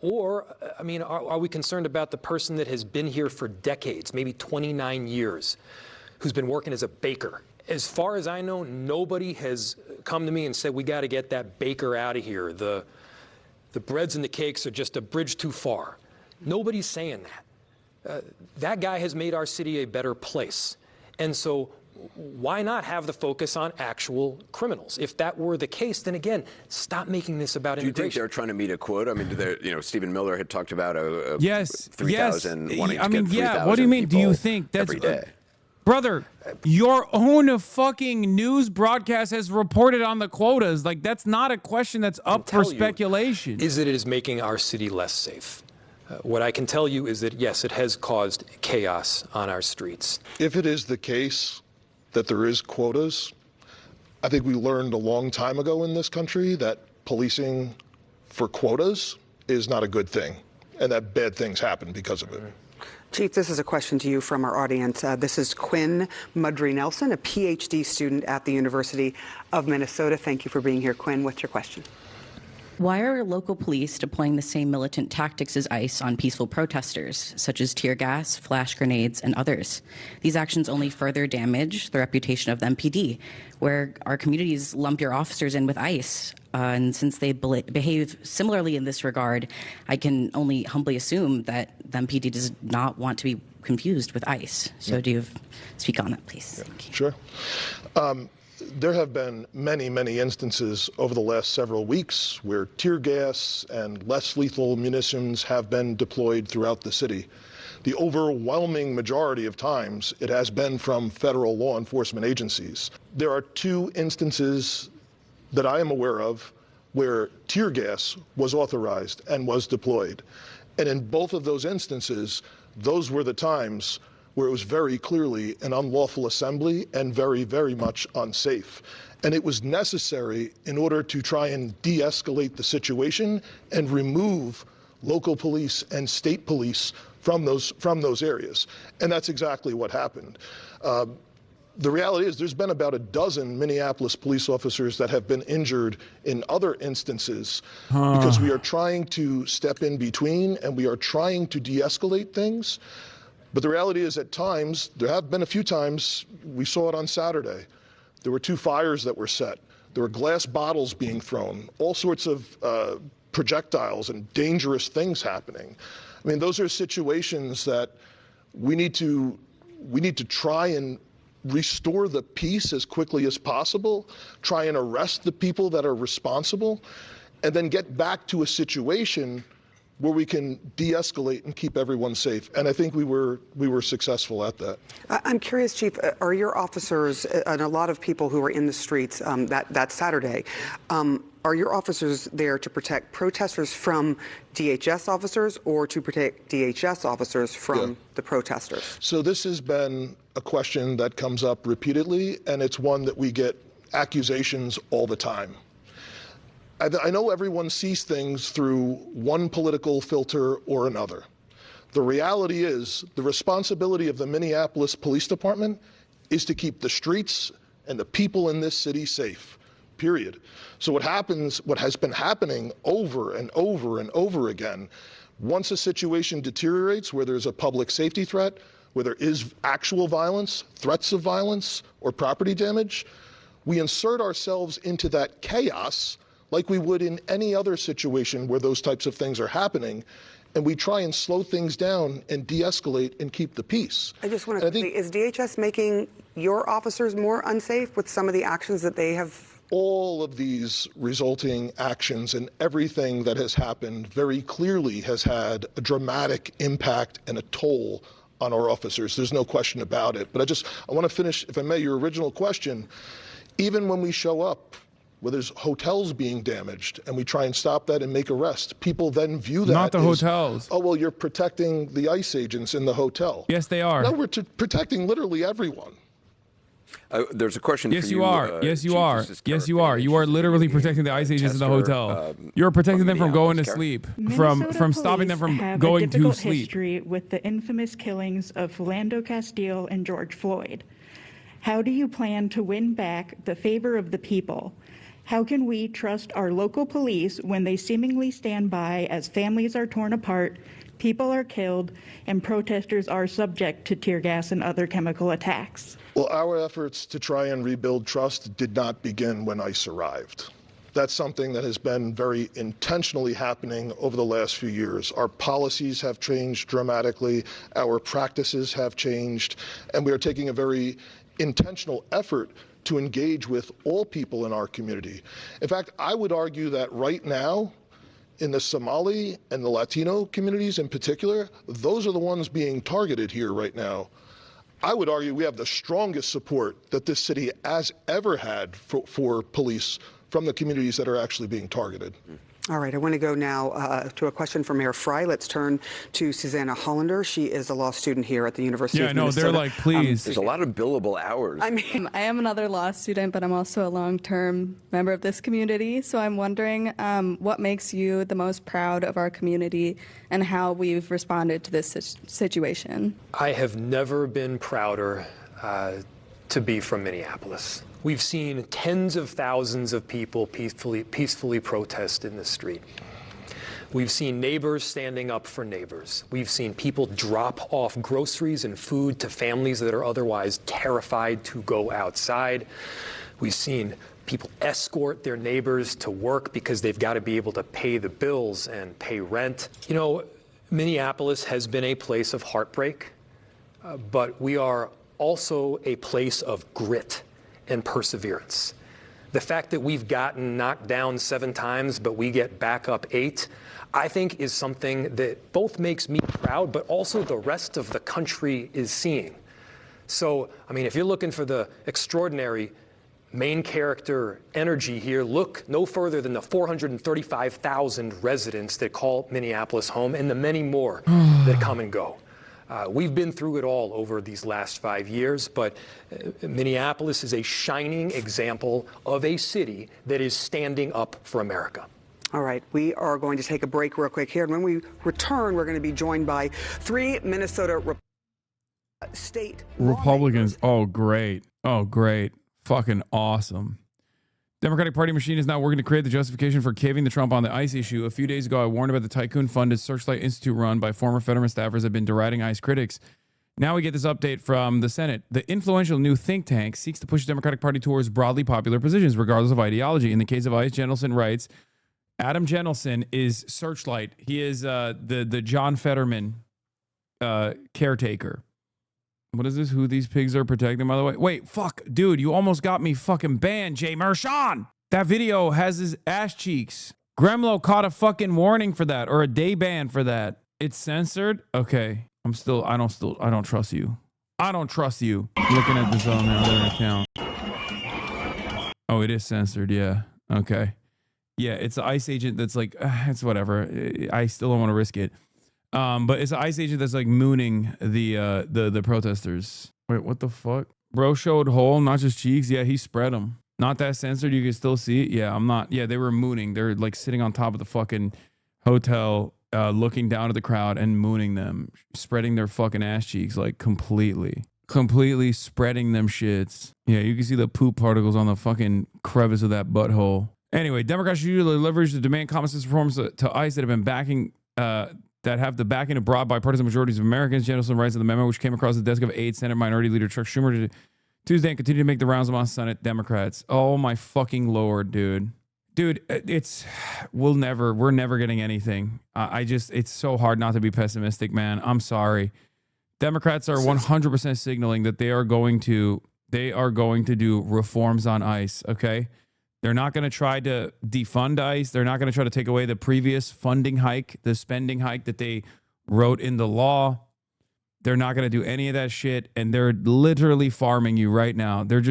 B: Or, I mean, are we concerned about the person that has been here for decades, maybe 29 years, who's been working as a baker? As far as I know, nobody has come to me and said, we got to get that baker out of here. The breads and the cakes are just a bridge too far. Nobody's saying that. That guy has made our city a better place. And so why not have the focus on actual criminals? If that were the case, then again, stop making this about immigration.
D: Do you think they're trying to meet a quota? I mean, Stephen Miller had talked about a
A: wanting
D: 3,000
A: to
D: get 3,000
A: what do you mean? Do you think that's
D: every day?
A: Brother, your own fucking news broadcast has reported on the quotas. Like, that's not a question that's up for speculation.
B: Is that it is making our city less safe. What I can tell you is that, yes, it has caused chaos on our streets.
M: If it is the case that there is quotas, I think we learned a long time ago in this country that policing for quotas is not a good thing, and that bad things happen because of it.
C: Chief, this is a question to you from our audience. This is Quinn Mudry-Nelson, a PhD student at the University of Minnesota. Thank you for being here, Quinn. What's your question?
Q: Why are local police deploying the same militant tactics as ICE on peaceful protesters, such as tear gas, flash grenades, and others? These actions only further damage the reputation of the MPD, where our communities lump your officers in with ICE. And since they behave similarly in this regard, I can only humbly assume that the MPD does not want to be confused with ICE. So do you speak on that, please?
M: Yeah, sure. There have been many, many instances over the last several weeks where tear gas and less lethal munitions have been deployed throughout the city. The overwhelming majority of times, it has been from federal law enforcement agencies. There are 2 instances that I am aware of where tear gas was authorized and was deployed. And in both of those instances, those were the times where it was very clearly an unlawful assembly and very, very much unsafe. And it was necessary in order to try and de-escalate the situation and remove local police and state police from those areas. And that's exactly what happened. The reality is there's been about a dozen Minneapolis police officers that have been injured in other instances because we are trying to step in between and we are trying to de-escalate things. But the reality is at times, there have been a few times, we saw it on Saturday, there were 2 fires that were set. There were glass bottles being thrown, all sorts of projectiles and dangerous things happening. I mean, those are situations that we need to try and restore the peace as quickly as possible, try and arrest the people that are responsible, and then get back to a situation where we can de-escalate and keep everyone safe. And I think we were successful at that.
C: I'm curious, Chief, are your officers, and a lot of people who were in the streets that Saturday, are your officers there to protect protesters from DHS officers or to protect DHS officers from the protesters?
M: So this has been a question that comes up repeatedly, and it's one that we get accusations all the time. I know everyone sees things through one political filter or another. The reality is the responsibility of the Minneapolis Police Department is to keep the streets and the people in this city safe, period. So what has been happening over and over and over again, once a situation deteriorates where there's a public safety threat, where there is actual violence, threats of violence, or property damage, we insert ourselves into that chaos like we would in any other situation where those types of things are happening, and we try and slow things down and de-escalate and keep the peace.
C: I just want to say, is DHS making your officers more unsafe with some of the actions that they have?
M: All of these resulting actions and everything that has happened very clearly has had a dramatic impact and a toll on our officers. There's no question about it. But I want to finish, if I may, your original question. Even when we show up where there's hotels being damaged and we try and stop that and make arrests, people then view that
A: Not the hotels.
M: Oh, well, you're protecting the ICE agents in the hotel.
A: Yes, they are.
M: No, we're protecting literally everyone.
D: There's a question for you.
A: Yes, you are. Yes, you are. Yes, you are. You are literally protecting the ICE agents in the hotel. You're protecting them from going to sleep, from stopping them from going to sleep.
R: History with the infamous killings of Philando Castile and George Floyd. How do you plan to win back the favor of the people? How can we trust our local police when they seemingly stand by as families are torn apart, people are killed, and protesters are subject to tear gas and other chemical attacks?
M: Well, our efforts to try and rebuild trust did not begin when ICE arrived. That's something that has been very intentionally happening over the last few years. Our policies have changed dramatically, our practices have changed, and we are taking a very intentional effort to engage with all people in our community. In fact, I would argue that right now, in the Somali and the Latino communities in particular, those are the ones being targeted here right now. I would argue we have the strongest support that this city has ever had for police from the communities that are actually being targeted.
C: All right, I want to go now to a question from Mayor Fry. Let's turn to Susanna Hollander. She is a law student here at the University of Minnesota.
A: They're like, please.
D: There's a lot of billable hours.
S: I mean, I am another law student, but I'm also a long-term member of this community. So I'm wondering what makes you the most proud of our community and how we've responded to this situation.
B: I have never been prouder to be from Minneapolis. We've seen tens of thousands of people peacefully protest in the street. We've seen neighbors standing up for neighbors. We've seen people drop off groceries and food to families that are otherwise terrified to go outside. We've seen people escort their neighbors to work because they've got to be able to pay the bills and pay rent. You know, Minneapolis has been a place of heartbreak, but we are also a place of grit and perseverance. The fact that we've gotten knocked down 7 times, but we get back up 8, I think is something that both makes me proud, but also the rest of the country is seeing. So, I mean, if you're looking for the extraordinary main character energy here, look no further than the 435,000 residents that call Minneapolis home and the many more that come and go. We've been through it all over these last 5 years, but Minneapolis is a shining example of a city that is standing up for America.
C: All right, we are going to take a break real quick here. And when we return, we're going to be joined by 3 Minnesota state
A: Republicans. Oh, great. Oh, great. Fucking awesome. Democratic Party machine is now working to create the justification for caving to Trump on the ICE issue. A few days ago, I warned about the tycoon-funded Searchlight Institute run by former Fetterman staffers have been deriding ICE critics. Now we get this update from the Senate. The influential new think tank seeks to push the Democratic Party towards broadly popular positions, regardless of ideology. In the case of ICE, Jentelson writes, Adam Jentelson is Searchlight. He is the John Fetterman caretaker. What is this? Who these pigs are protecting, by the way? Wait, fuck. Dude, you almost got me fucking banned, Jay Mershon. That video has his ass cheeks. Gremlo caught a fucking warning for that, or a day ban for that. It's censored? Okay. I don't trust you. I don't trust you. I'm looking at this on the other account. Oh, it is censored. Yeah. Okay. Yeah, it's an ICE agent that's like, it's whatever. I still don't want to risk it. But it's an ICE agent that's like mooning the protesters. Wait, what the fuck? Bro showed whole, not just cheeks. Yeah, he spread them. Not that censored. You can still see it. Yeah, I'm not. Yeah, they were mooning. They're like sitting on top of the fucking hotel, looking down at the crowd and mooning them, spreading their fucking ass cheeks like completely spreading them shits. Yeah, you can see the poop particles on the fucking crevice of that butthole. Anyway, Democrats should usually leverage the demand common sense reforms to ICE that have been backing, that have the backing of broad bipartisan majorities of Americans. Jentelson writes in the memo, which came across the desk of Aide Senate Minority Leader Chuck Schumer Tuesday and continue to make the rounds among Senate Democrats. Oh my fucking Lord, dude. Dude, we're never getting anything. It's so hard not to be pessimistic, man. I'm sorry. Democrats are 100% signaling that they are going to do reforms on ICE, okay? They're not going to try to defund ICE. They're not going to try to take away the previous funding hike, the spending hike that they wrote in the law. They're not going to do any of that shit. And they're literally farming you right now. They're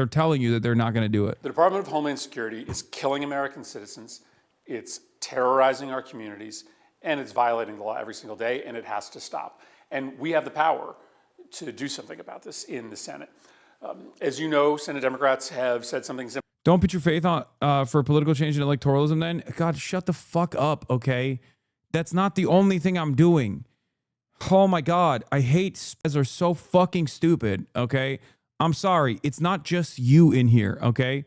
A: telling you that they're not going to do it.
T: The Department of Homeland Security is killing American citizens. It's terrorizing our communities, and it's violating the law every single day, and it has to stop. And we have the power to do something about this in the Senate. As you know, Senate Democrats have said something similar.
A: Don't put your faith on for political change and electoralism then. God, shut the fuck up, okay? That's not the only thing I'm doing. Oh my God, I hate spads are so fucking stupid, okay? I'm sorry, it's not just you in here, okay?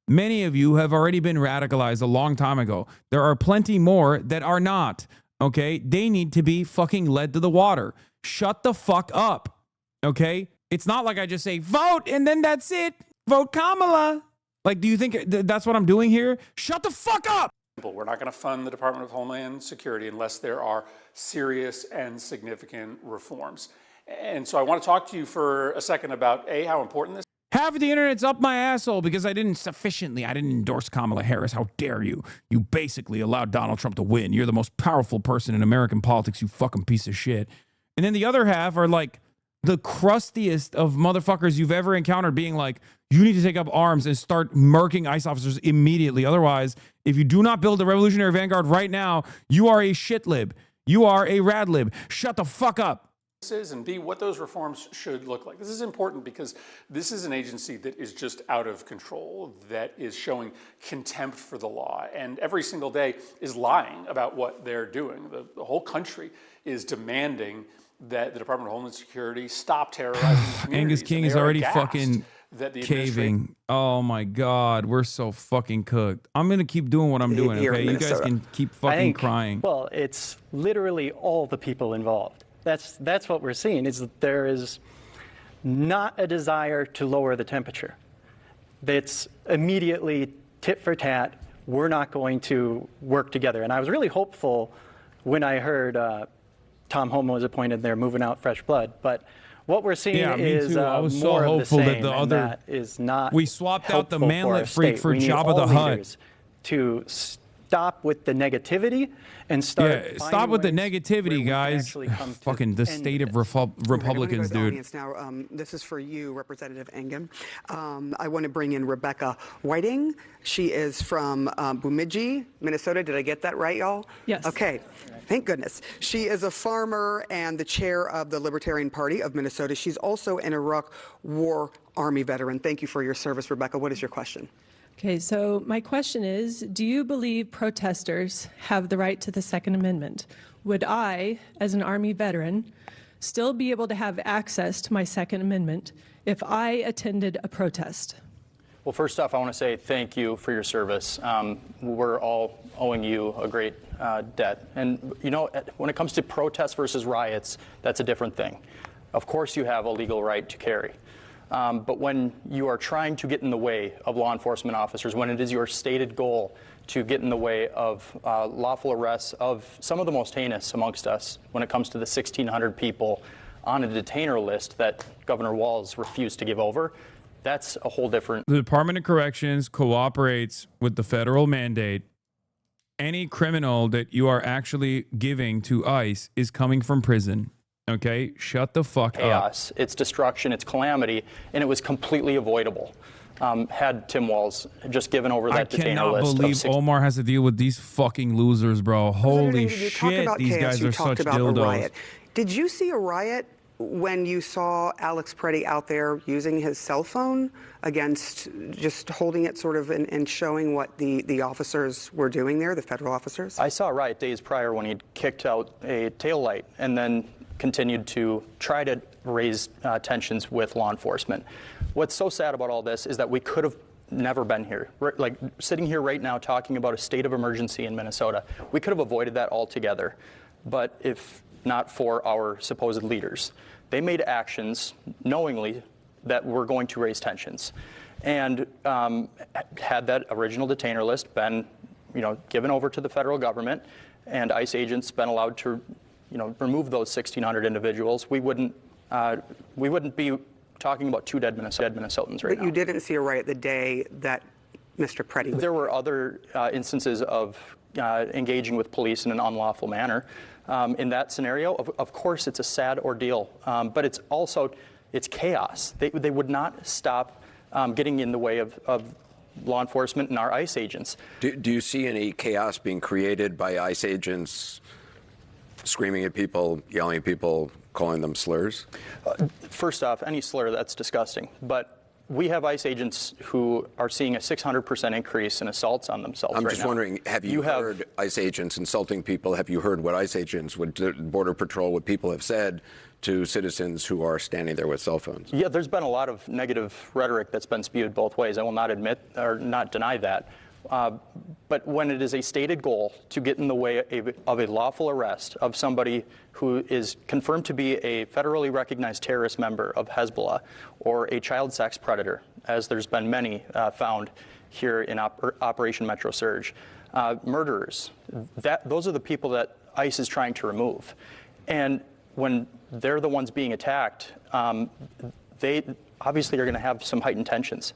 A: Many of you have already been radicalized a long time ago. There are plenty more that are not, okay? They need to be fucking led to the water. Shut the fuck up, okay? It's not like I just say, vote, and then that's it. Vote Kamala. Like, do you think that's what I'm doing here? Shut the fuck up.
T: We're not going to fund the Department of Homeland Security unless there are serious and significant reforms. And so I want to talk to you for a second about, A, how important this is.
A: Half of the internet's up my asshole because I didn't endorse Kamala Harris. How dare you? You basically allowed Donald Trump to win. You're the most powerful person in American politics, you fucking piece of shit. And then the other half are like the crustiest of motherfuckers you've ever encountered being like, you need to take up arms and start murking ICE officers immediately. Otherwise, if you do not build the Revolutionary Vanguard right now, you are a shit lib. You are a rad lib. Shut the fuck up.
T: Is and B, what those reforms should look like. This is important because this is an agency that is just out of control, that is showing contempt for the law, and every single day is lying about what they're doing. The whole country is demanding that the Department of Homeland Security stop terrorizing communities.
A: Angus King is already fucking caving. Oh my God, we're so fucking cooked. I'm going to keep doing what I'm doing, okay? You guys can keep fucking crying.
U: Well, it's literally all the people involved. That's what we're seeing, is that there is not a desire to lower the temperature. It's immediately tit for tat, we're not going to work together. And I was really hopeful when I heard Tom Homan was appointed there, moving out fresh blood. But what we're seeing is
A: I was
U: more
A: so hopeful
U: of the same,
A: that the
U: and
A: other
U: that is not
A: we swapped out the
U: helpful
A: manlet
U: for
A: freak for
U: We need
A: Jabba
U: all
A: the Hutt.
U: leaders to stop with the negativity and
A: stop with the negativity, guys.
U: Come
A: Fucking the state of Republicans, dude.
C: Now, this is for you, Representative Engen. I want to bring in Rebecca Whiting. She is from Bemidji, Minnesota. Did I get that right, y'all?
E: Yes.
C: Okay. Thank goodness. She is a farmer and the chair of the Libertarian Party of Minnesota. She's also an Iraq War Army veteran. Thank you for your service, Rebecca. What is your question?
E: Okay, so my question is, do you believe protesters have the right to the Second Amendment? Would I, as an Army veteran, still be able to have access to my Second Amendment if I attended a protest?
U: Well, first off, I want to say thank you for your service. We're all owing you a great debt. And, you know, when it comes to protests versus riots, that's a different thing. Of course you have a legal right to carry. But when you are trying to get in the way of law enforcement officers, when it is your stated goal to get in the way of lawful arrests of some of the most heinous amongst us, when it comes to the 1,600 people on a detainer list that Governor Walz refused to give over, that's a whole different...
A: The Department of Corrections cooperates with the federal mandate. Any criminal that you are actually giving to ICE is coming from prison. Okay, shut the fuck
U: chaos.
A: up.
U: It's destruction, it's calamity, and it was completely avoidable. Had Tim Walz just given over that detainer list.
A: I cannot believe Omar has to deal with these fucking losers, bro. Holy shit, these guys are such dildos.
C: Did you see a riot when you saw Alex Preddy out there using his cell phone against, just holding it sort of and showing what the officers were doing there, the federal officers?
U: I saw a riot days prior when he'd kicked out a taillight and then continued to try to raise tensions with law enforcement. What's so sad about all this is that we could have never been here. We're, like, sitting here right now talking about a state of emergency in Minnesota. We could have avoided that altogether. But if not for our supposed leaders, they made actions knowingly that were going to raise tensions. And had that original detainer list been, given over to the federal government and ICE agents been allowed to, remove those 1,600 individuals, we wouldn't be talking about two dead Minnesotans right now.
C: But you didn't see a riot the day that Mr. Preddy was
U: there were other instances of engaging with police in an unlawful manner. In that scenario, of course, it's a sad ordeal, but it's also, it's chaos. They would not stop getting in the way of law enforcement and our ICE agents.
D: Do you see any chaos being created by ICE agents screaming at people, yelling at people, calling them slurs?
U: First off, any slur, that's disgusting. But we have ICE agents who are seeing a 600% increase in assaults on themselves right now.
D: I'm just wondering, have you heard ICE agents insulting people? Have you heard what ICE agents, Border Patrol, what people have said to citizens who are standing there with cell phones?
U: Yeah, there's been a lot of negative rhetoric that's been spewed both ways. I will not admit or not deny that. But when it is a stated goal to get in the way of a lawful arrest of somebody who is confirmed to be a federally recognized terrorist member of Hezbollah or a child sex predator, as there's been many found here in Operation Metro Surge, murderers, those are the people that ICE is trying to remove. And when they're the ones being attacked, they obviously are going to have some heightened tensions.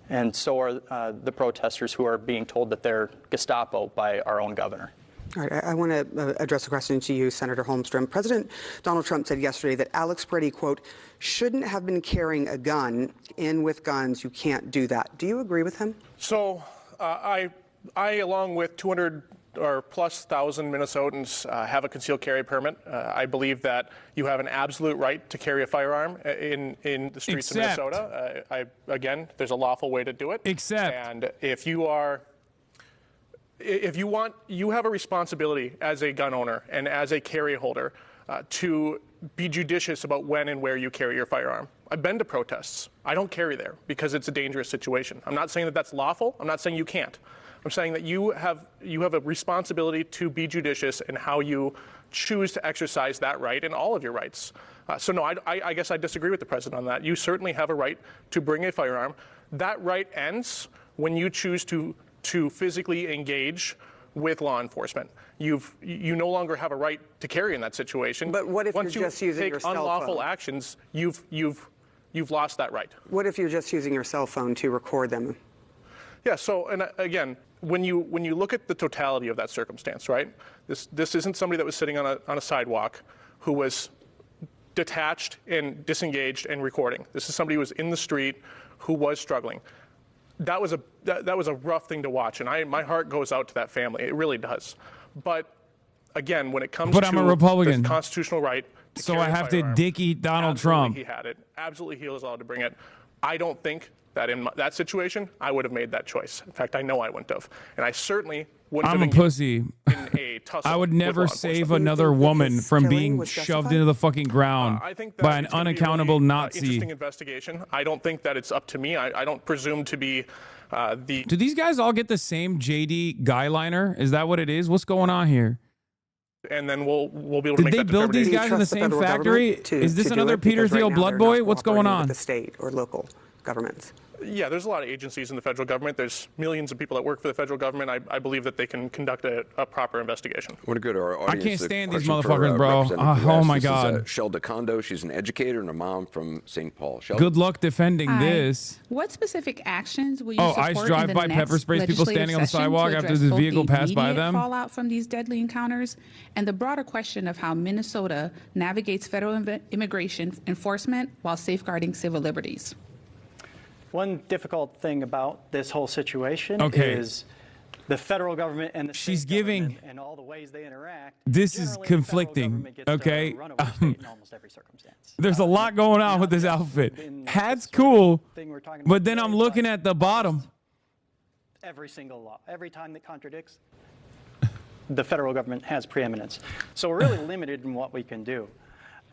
U: And so are the protesters who are being told that they're Gestapo by our own governor.
C: All right, I want to address a question to you, Senator Holmstrom. President Donald Trump said yesterday that Alex Preddy, quote, shouldn't have been carrying a gun. In with guns, you can't do that. Do you agree with him?
V: So I along with 200 or plus thousand Minnesotans have a concealed carry permit. I believe that you have an absolute right to carry a firearm in the streets of Minnesota. Again, there's a lawful way to do it. And if you have a responsibility as a gun owner and as a carry holder to be judicious about when and where you carry your firearm. I've been to protests. I don't carry there because it's a dangerous situation. I'm not saying that that's lawful. I'm not saying you can't. I'm saying that you have a responsibility to be judicious in how you choose to exercise that right and all of your rights. So no, I guess I disagree with the president on that. You certainly have a right to bring a firearm. That right ends when you choose to physically engage with law enforcement. You no longer have a right to carry in that situation.
C: But what if
V: once
C: you're just using your cell phone?
V: Once you take unlawful actions, you've lost that right.
C: What if you're just using your cell phone to record them?
V: Yeah. So, and again, when you look at the totality of that circumstance, right? This isn't somebody that was sitting on a sidewalk who was detached and disengaged and recording. This is somebody who was in the street who was struggling. That was a rough thing to watch, and my heart goes out to that family. It really does. But again, when it comes to
A: I'm a Republican.
V: the constitutional right,
A: so I have to dick eat Donald Trump.
V: He had it. Absolutely, he was allowed to bring it. I don't think that in that situation, I would have made that choice. In fact, I know I wouldn't have. And I certainly wouldn't
A: I'm
V: have
A: a pussy.
V: in a tussle
A: I would
V: with
A: never
V: law
A: save
V: enforcement.
A: another woman from being shoved into the fucking ground
V: I think that
A: by an
V: it's gonna be a
A: unaccountable
V: really,
A: Nazi.
V: interesting investigation. I don't think that it's up to me. I don't presume to be the...
A: Do these guys all get the same JD guy liner? Is that what it is? What's going on here?
V: And then we'll be able to make
A: Did
V: that
A: they build these
V: determination.
A: guys in the same factory? Is this another Peter Thiel blood boy? What's going on?
C: The state or local governments.
V: Yeah, there's a lot of agencies in the federal government. There's millions of people that work for the federal government. I believe that they can conduct a proper investigation.
D: I want to go to our audience.
A: I can't stand these
D: question for,
A: motherfuckers, bro.
D: Representative
A: Oh
D: West.
A: my
D: This
A: God.
D: is Shelda Kondo. She's an educator and a mom from St. Paul. Shelda?
A: Good luck defending
F: Hi.
A: this.
F: What specific actions will you
A: Oh,
F: support
A: ICE
F: in
A: drive
F: the
A: by
F: next
A: pepper sprays people
F: legislative
A: standing on the
F: session
A: sidewalk
F: to
A: after
F: address
A: this
F: both
A: vehicle
F: the
A: passed by
F: immediate
A: them?
F: fallout from these deadly encounters and the broader question of how Minnesota navigates federal immigration enforcement while safeguarding civil liberties?
U: One difficult thing about this whole situation
A: Okay.
U: is the federal government and the
A: She's
U: state
A: giving.
U: government and all the ways they interact.
A: This is
U: Generally, the federal
A: conflicting.
U: government gets to
A: Okay.
U: run away state in almost every circumstance.
A: There's a lot going on with this outfit. Hat's cool, but then I'm looking at the bottom.
U: Every single law, every time that contradicts, the federal government has preeminence. So we're really limited in what we can do.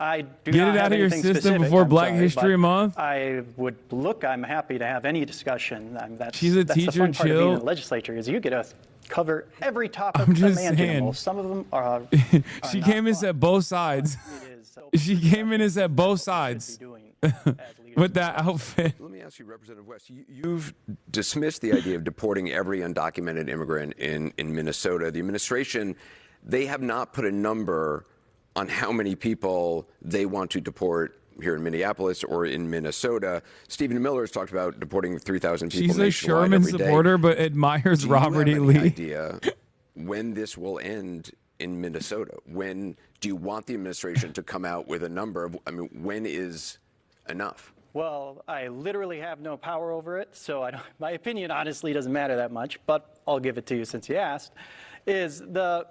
U: I do
A: Get
U: not
A: it out
U: have
A: of your
U: anything
A: system
U: specific,
A: before
U: I'm
A: Black
U: sorry,
A: History
U: but
A: Month.
U: I'm happy to have any discussion.
A: She's a
U: that's
A: teacher,
U: the fun part of being
A: chill.
U: in the legislature is you get to cover every topic
A: I'm just
U: imaginable.
A: saying.
U: Some of them are
A: She came in and said both sides. She came in and said both sides with that outfit.
D: Let me ask you, Representative West, you've dismissed the idea of deporting every undocumented immigrant in Minnesota. The administration, they have not put a number on how many people they want to deport here in Minneapolis or in Minnesota. Stephen Miller has talked about deporting 3,000 people
A: She's a
D: nationwide
A: Sherman
D: every day.
A: supporter, but admires
D: Do you
A: Robert
D: have
A: E.
D: any
A: Lee.
D: idea when this will end in Minnesota? When do you want the administration to come out with a number of, when is enough?
U: Well, I literally have no power over it, so my opinion honestly doesn't matter that much, but I'll give it to you since you asked, is the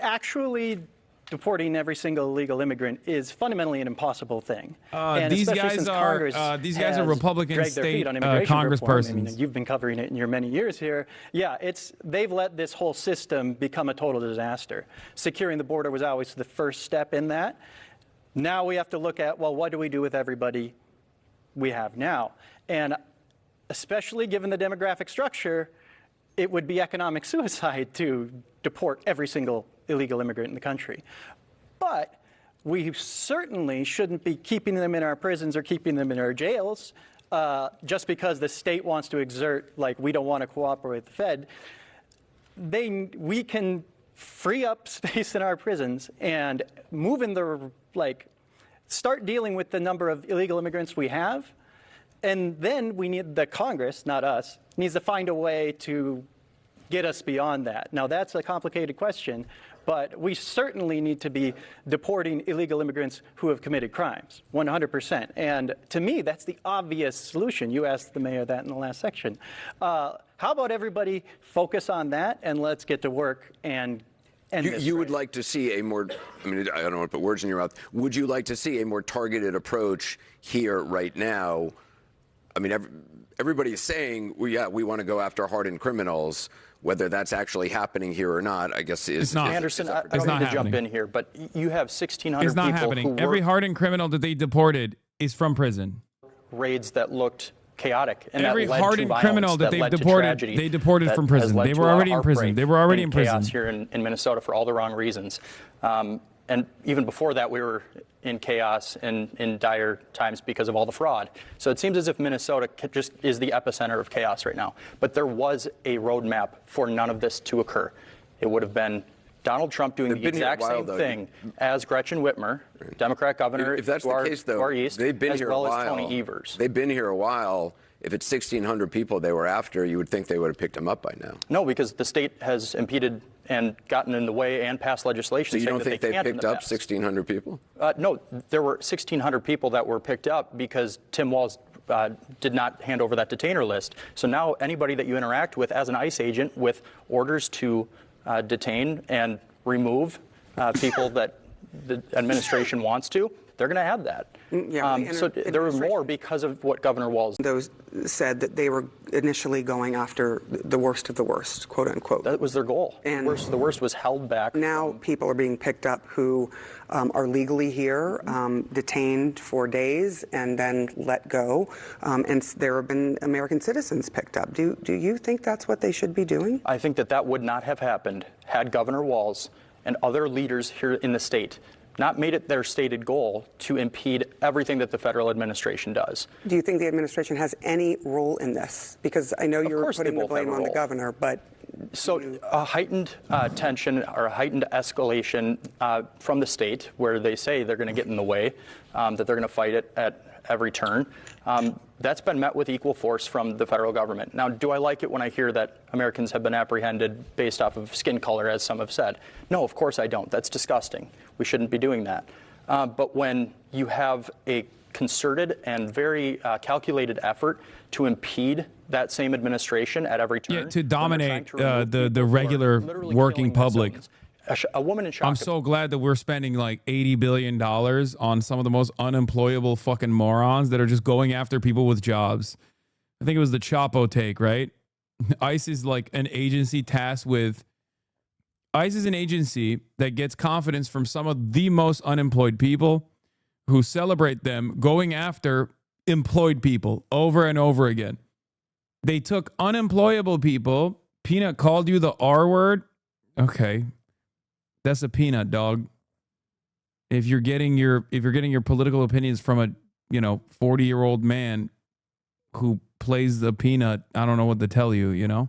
U: actually deporting every single illegal immigrant is fundamentally an impossible thing. And
A: These
U: especially
A: guys
U: since
A: are
U: Congress
A: these guys are
U: has
A: Republican
U: dragged their feet
A: state
U: on immigration reform. I mean,
A: congresspersons.
U: you've been covering it in your many years here. Yeah, they've let this whole system become a total disaster. Securing the border was always the first step in that. Now we have to look at, well, what do we do with everybody we have now? And especially given the demographic structure, it would be economic suicide to deport every single illegal immigrant in the country. But we certainly shouldn't be keeping them in our prisons or keeping them in our jails just because the state wants to exert, like, we don't want to cooperate with the Fed. We can free up space in our prisons and move in the, start dealing with the number of illegal immigrants we have. And then we need the Congress, not us, needs to find a way to get us beyond that. Now, that's a complicated question, but we certainly need to be deporting illegal immigrants who have committed crimes, 100%. And to me, that's the obvious solution. You asked the mayor that in the last section. How about everybody focus on that and let's get to work and end this.
D: You would like to see a more, I don't want to put words in your mouth. Would you like to see a more targeted approach here right now? Everybody is saying, we want to go after hardened criminals. Whether that's actually happening here or not, I guess is not.
G: Anderson, I don't need to jump in here, but you have 1,600
A: It's not
G: people
A: happening.
G: who
A: Every hardened criminal that they deported is from prison.
G: Raids that looked chaotic, and
A: every
G: that led
A: hardened
G: to
A: criminal that they've deported, they deported from prison. They were already in prison. They were already in prison.
G: Chaos here in Minnesota for all the wrong reasons. And even before that, we were in chaos and in dire times because of all the fraud. So it seems as if Minnesota just is the epicenter of chaos right now. But there was a roadmap for none of this to occur. It would have been Donald Trump doing the exact same thing as Gretchen Whitmer, Democrat governor,
D: if that's the case, though, they've been here a while. As Tony Evers. They've been here a while. If it's 1,600 people they were after, you would think they would have picked them up by now.
G: No, because the state has impeded and gotten in the way and passed legislation.
D: So you
G: saying
D: don't think
G: they
D: they picked up 1,600 people?
G: No, there were 1,600 people that were picked up because Tim Walz did not hand over that detainer list. So now anybody that you interact with as an ICE agent with orders to detain and remove people that the administration wants to, they're going to have that.
C: Yeah,
G: so there were more because of what Governor Walz.
C: Those said that they were initially going after the worst of the worst, quote unquote.
G: That was their goal. And the worst was held back.
C: Now people are being picked up who are legally here, detained for days, and then let go. And there have been American citizens picked up. Do you think that's what they should be doing?
G: I think that would not have happened had Governor Walz and other leaders here in the state not made it their stated goal to impede everything that the federal administration does.
C: Do you think the administration has any role in this? Because I know you're putting the blame on the governor, but...
G: So a heightened tension or a heightened escalation from the state where they say they're going to get in the way, that they're going to fight it at every turn, that's been met with equal force from the federal government. Now, do I like it when I hear that Americans have been apprehended based off of skin color, as some have said? No, of course I don't. That's disgusting. We shouldn't be doing that. But when you have a concerted and very calculated effort to impede that same administration at every turn.
A: Yeah, to dominate the regular working public.
G: A woman in shock.
A: I'm so glad that we're spending like $80 billion on some of the most unemployable fucking morons that are just going after people with jobs. I think it was the Chapo take, right? ICE is like an agency tasked with... ICE is an agency that gets confidence from some of the most unemployed people who celebrate them going after employed people over and over again. They took unemployable people. Peanut called you the R word. Okay. That's a peanut, dog. If you're getting your political opinions from a 40-year-old man who plays the peanut, I don't know what to tell you,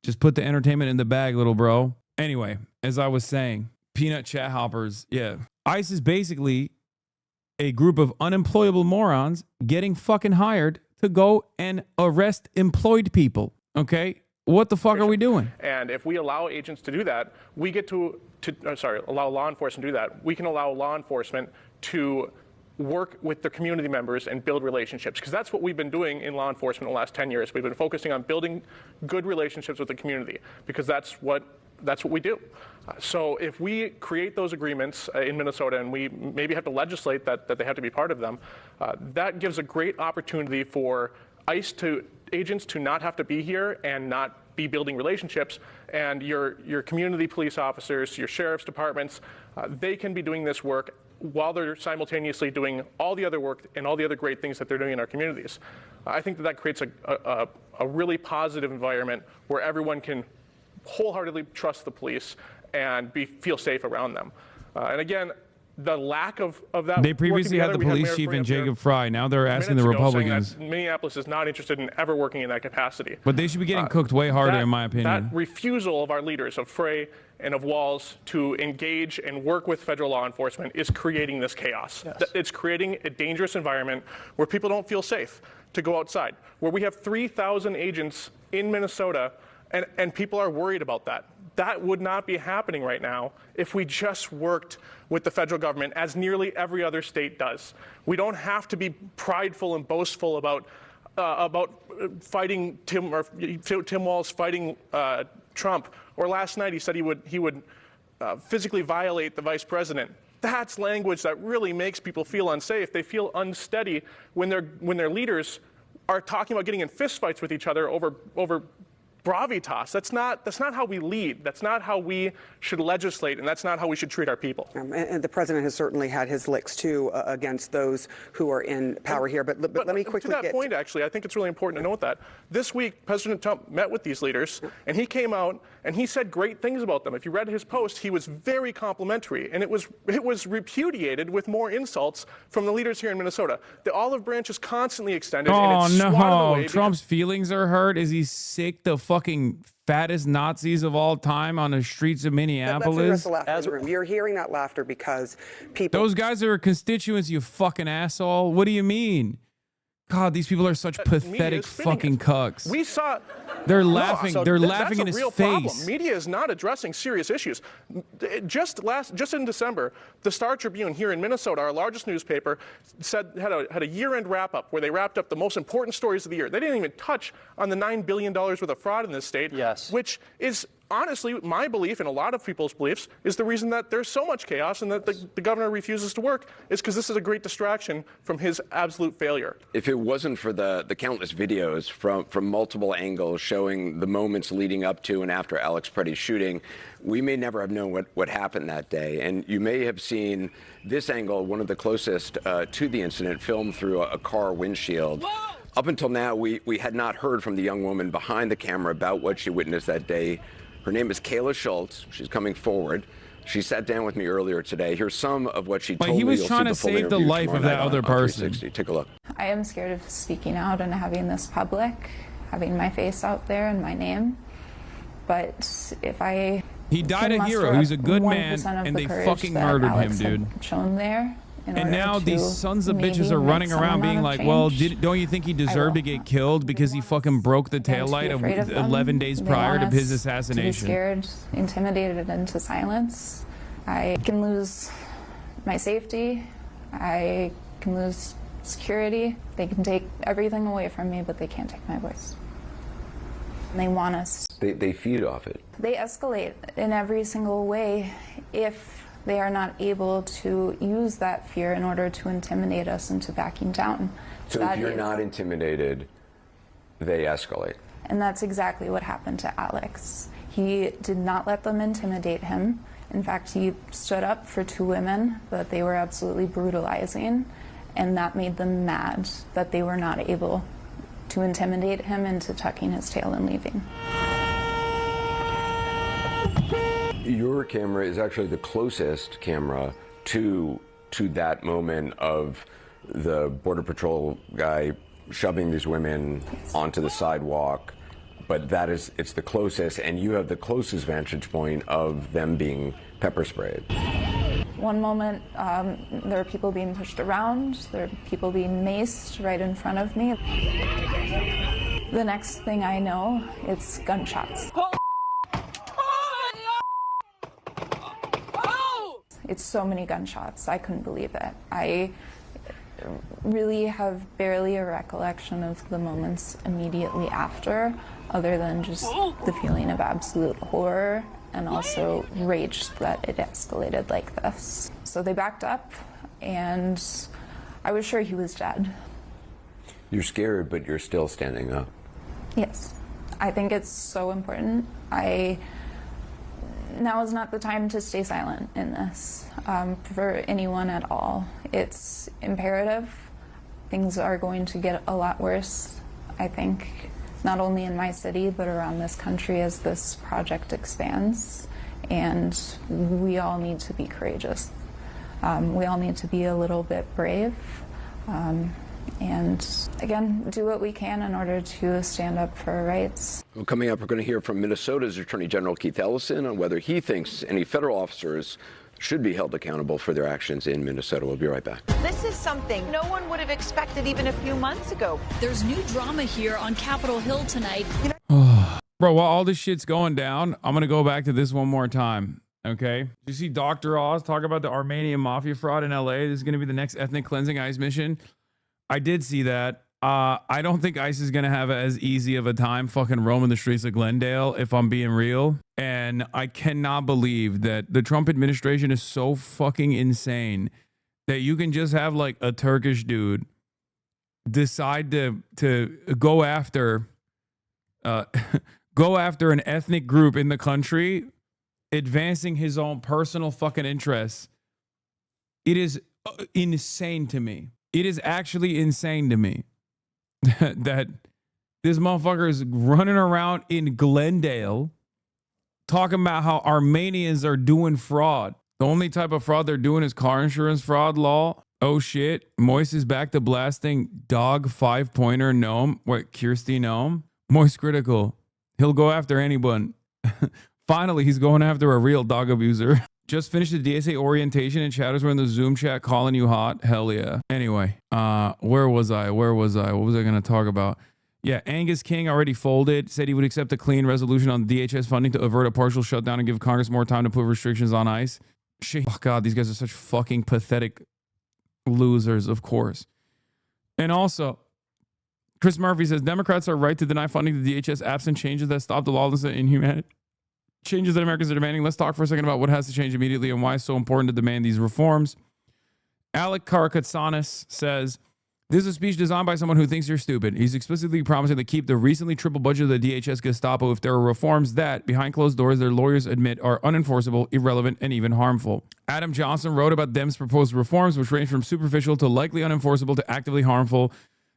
A: Just put the entertainment in the bag, little bro. Anyway, as I was saying, peanut chat hoppers, yeah. ICE is basically a group of unemployable morons getting fucking hired to go and arrest employed people, okay? What the fuck are we doing?
V: And if we allow agents to do that, we get allow law enforcement to do that. We can allow law enforcement to work with the community members and build relationships, because that's what we've been doing in law enforcement the last 10 years. We've been focusing on building good relationships with the community, because that's what we do. So if we create those agreements in Minnesota, and we maybe have to legislate that they have to be part of them, that gives a great opportunity for ICE agents to not have to be here and not be building relationships, and your community police officers, your sheriff's departments, they can be doing this work while they're simultaneously doing all the other work and all the other great things that they're doing in our communities. I think that creates a really positive environment where everyone can wholeheartedly trust the police and feel safe around them. And again, the lack of that.
A: They previously had the police chief and Jacob Fry. Now they're asking the Republicans.
V: Minneapolis is not interested in ever working in that capacity.
A: But they should be getting cooked way harder, in my opinion.
V: That refusal of our leaders, of Frey and of Walz, to engage and work with federal law enforcement is creating this chaos. Yes. It's creating a dangerous environment where people don't feel safe to go outside, where we have 3,000 agents in Minnesota, and people are worried about that. That would not be happening right now if we just worked with the federal government, as nearly every other state does. We don't have to be prideful and boastful about fighting Tim Walz fighting Trump. Or last night he said he would physically violate the vice president. That's language that really makes people feel unsafe. They feel unsteady when their leaders are talking about getting in fistfights with each other over gravitas. That's not how we lead. That's not how we should legislate, and that's not how we should treat our people.
C: And the president has certainly had his licks too against those who are in power here. But let me quickly
V: to that point, actually, I think it's really important to note that this week President Trump met with these leaders, and he came out and he said great things about them. If you read his post, he was very complimentary, and it was repudiated with more insults from the leaders here in Minnesota. The olive branch is constantly extended.
A: Oh
V: and it's
A: no! Trump's feelings are hurt. Is he sick the fuck fucking fattest Nazis of all time on the streets of Minneapolis.
C: Let's address the laughter in the room. You're hearing that laughter because people...
A: Those guys are constituents, you fucking asshole. What do you mean? God, these people are such pathetic in cucks.
V: We saw...
A: They're laughing. They're laughing in his
V: real
A: face.
V: Problem. Media is not addressing serious issues. Just in December, the Star Tribune here in Minnesota, our largest newspaper, had a year-end wrap-up where they wrapped up the most important stories of the year. They didn't even touch on the $9 billion worth of fraud in this state, which is honestly my belief and a lot of people's beliefs is the reason that there's so much chaos and that the governor refuses to work is because this is a great distraction from his absolute failure.
D: If it wasn't for the countless videos from multiple angles showing the moments leading up to and after Alex Preddy's shooting, we may never have known what happened that day. And you may have seen this angle, one of the closest to the incident, filmed through a car windshield. Whoa! Up until now, we had not heard from the young woman behind the camera about what she witnessed that day. Her name is Kayla Schultz. She's coming forward. She sat down with me earlier today. Here's some of what she told me.
A: He was trying to save the life of that other person.
D: Take a look.
H: I am scared of speaking out and having this public, having my face out there and my name. But if I...
A: He died a hero. He was a good man, and they fucking murdered him, dude.
H: Shown there.
A: And now these sons of bitches are running around being like, well, don't you think he deserved to get killed because he fucking broke the taillight 11 days prior to his assassination?
H: To be scared, intimidated into silence. I can lose my safety. I can lose security. They can take everything away from me, but they can't take my voice. And they want us.
D: They feed off it.
H: They escalate in every single way if they are not able to use that fear in order to intimidate us into backing down.
D: So if you're not intimidated, they escalate.
H: And that's exactly what happened to Alex. He did not let them intimidate him. In fact, he stood up for two women that they were absolutely brutalizing, and that made them mad that they were not able to intimidate him into tucking his tail and leaving.
D: Your camera is actually the closest camera to that moment of the Border Patrol guy shoving these women onto the sidewalk, but it's the closest, and you have the closest vantage point of them being pepper sprayed.
H: One moment, there are people being pushed around, there are people being maced right in front of me. The next thing I know, it's gunshots. It's so many gunshots. I couldn't believe it. I really have barely a recollection of the moments immediately after, other than just the feeling of absolute horror and also rage that it escalated like this. So they backed up, and I was sure he was dead.
D: You're scared, but you're still standing up.
H: Yes. I think it's so important. Now is not the time to stay silent in this for anyone at all. It's imperative. Things are going to get a lot worse, I think, not only in my city, but around this country as this project expands. And we all need to be courageous. We all need to be a little bit brave. And again, do what we can in order to stand up for our rights.
D: Well, coming up, we're going to hear from Minnesota's Attorney General Keith Ellison on whether he thinks any federal officers should be held accountable for their actions in Minnesota. We'll be right back.
I: This is something no one would have expected even a few months ago.
W: There's new drama here on Capitol Hill tonight.
A: Bro, while all this shit's going down, I'm going to go back to this one more time. Okay. Did you see Dr. Oz talk about the Armenian mafia fraud in LA? This is going to be the next ethnic cleansing ICE mission. I did see that. I don't think ICE is going to have as easy of a time fucking roaming the streets of Glendale, if I'm being real. And I cannot believe that the Trump administration is so fucking insane that you can just have like a Turkish dude decide to go after an ethnic group in the country, advancing his own personal fucking interests. It is insane to me. It is actually insane to me that this motherfucker is running around in Glendale talking about how Armenians are doing fraud. The only type of fraud they're doing is car insurance fraud law. Oh shit. Moist is back to blasting dog 5-pointer gnome. What, Kirsty Gnome? Moist critical. He'll go after anyone. Finally, he's going after a real dog abuser. Just finished the DSA orientation and chatters were in the Zoom chat calling you hot. Hell yeah. Anyway, where was I? What was I going to talk about? Yeah, Angus King already folded, said he would accept a clean resolution on DHS funding to avert a partial shutdown and give Congress more time to put restrictions on ICE. Oh, God, these guys are such fucking pathetic losers, of course. And also, Chris Murphy says, Democrats are right to deny funding to the DHS absent changes that stop the lawlessness and inhumanity. Changes that Americans are demanding. Let's talk for a second about what has to change immediately and why it's so important to demand these reforms. Alec Karakatsanis says, this is a speech designed by someone who thinks you're stupid. He's explicitly promising to keep the recently triple budget of the DHS Gestapo if there are reforms that, behind closed doors, their lawyers admit are unenforceable, irrelevant, and even harmful. Adam Johnson wrote about Dems' proposed reforms, which range from superficial to likely unenforceable to actively harmful.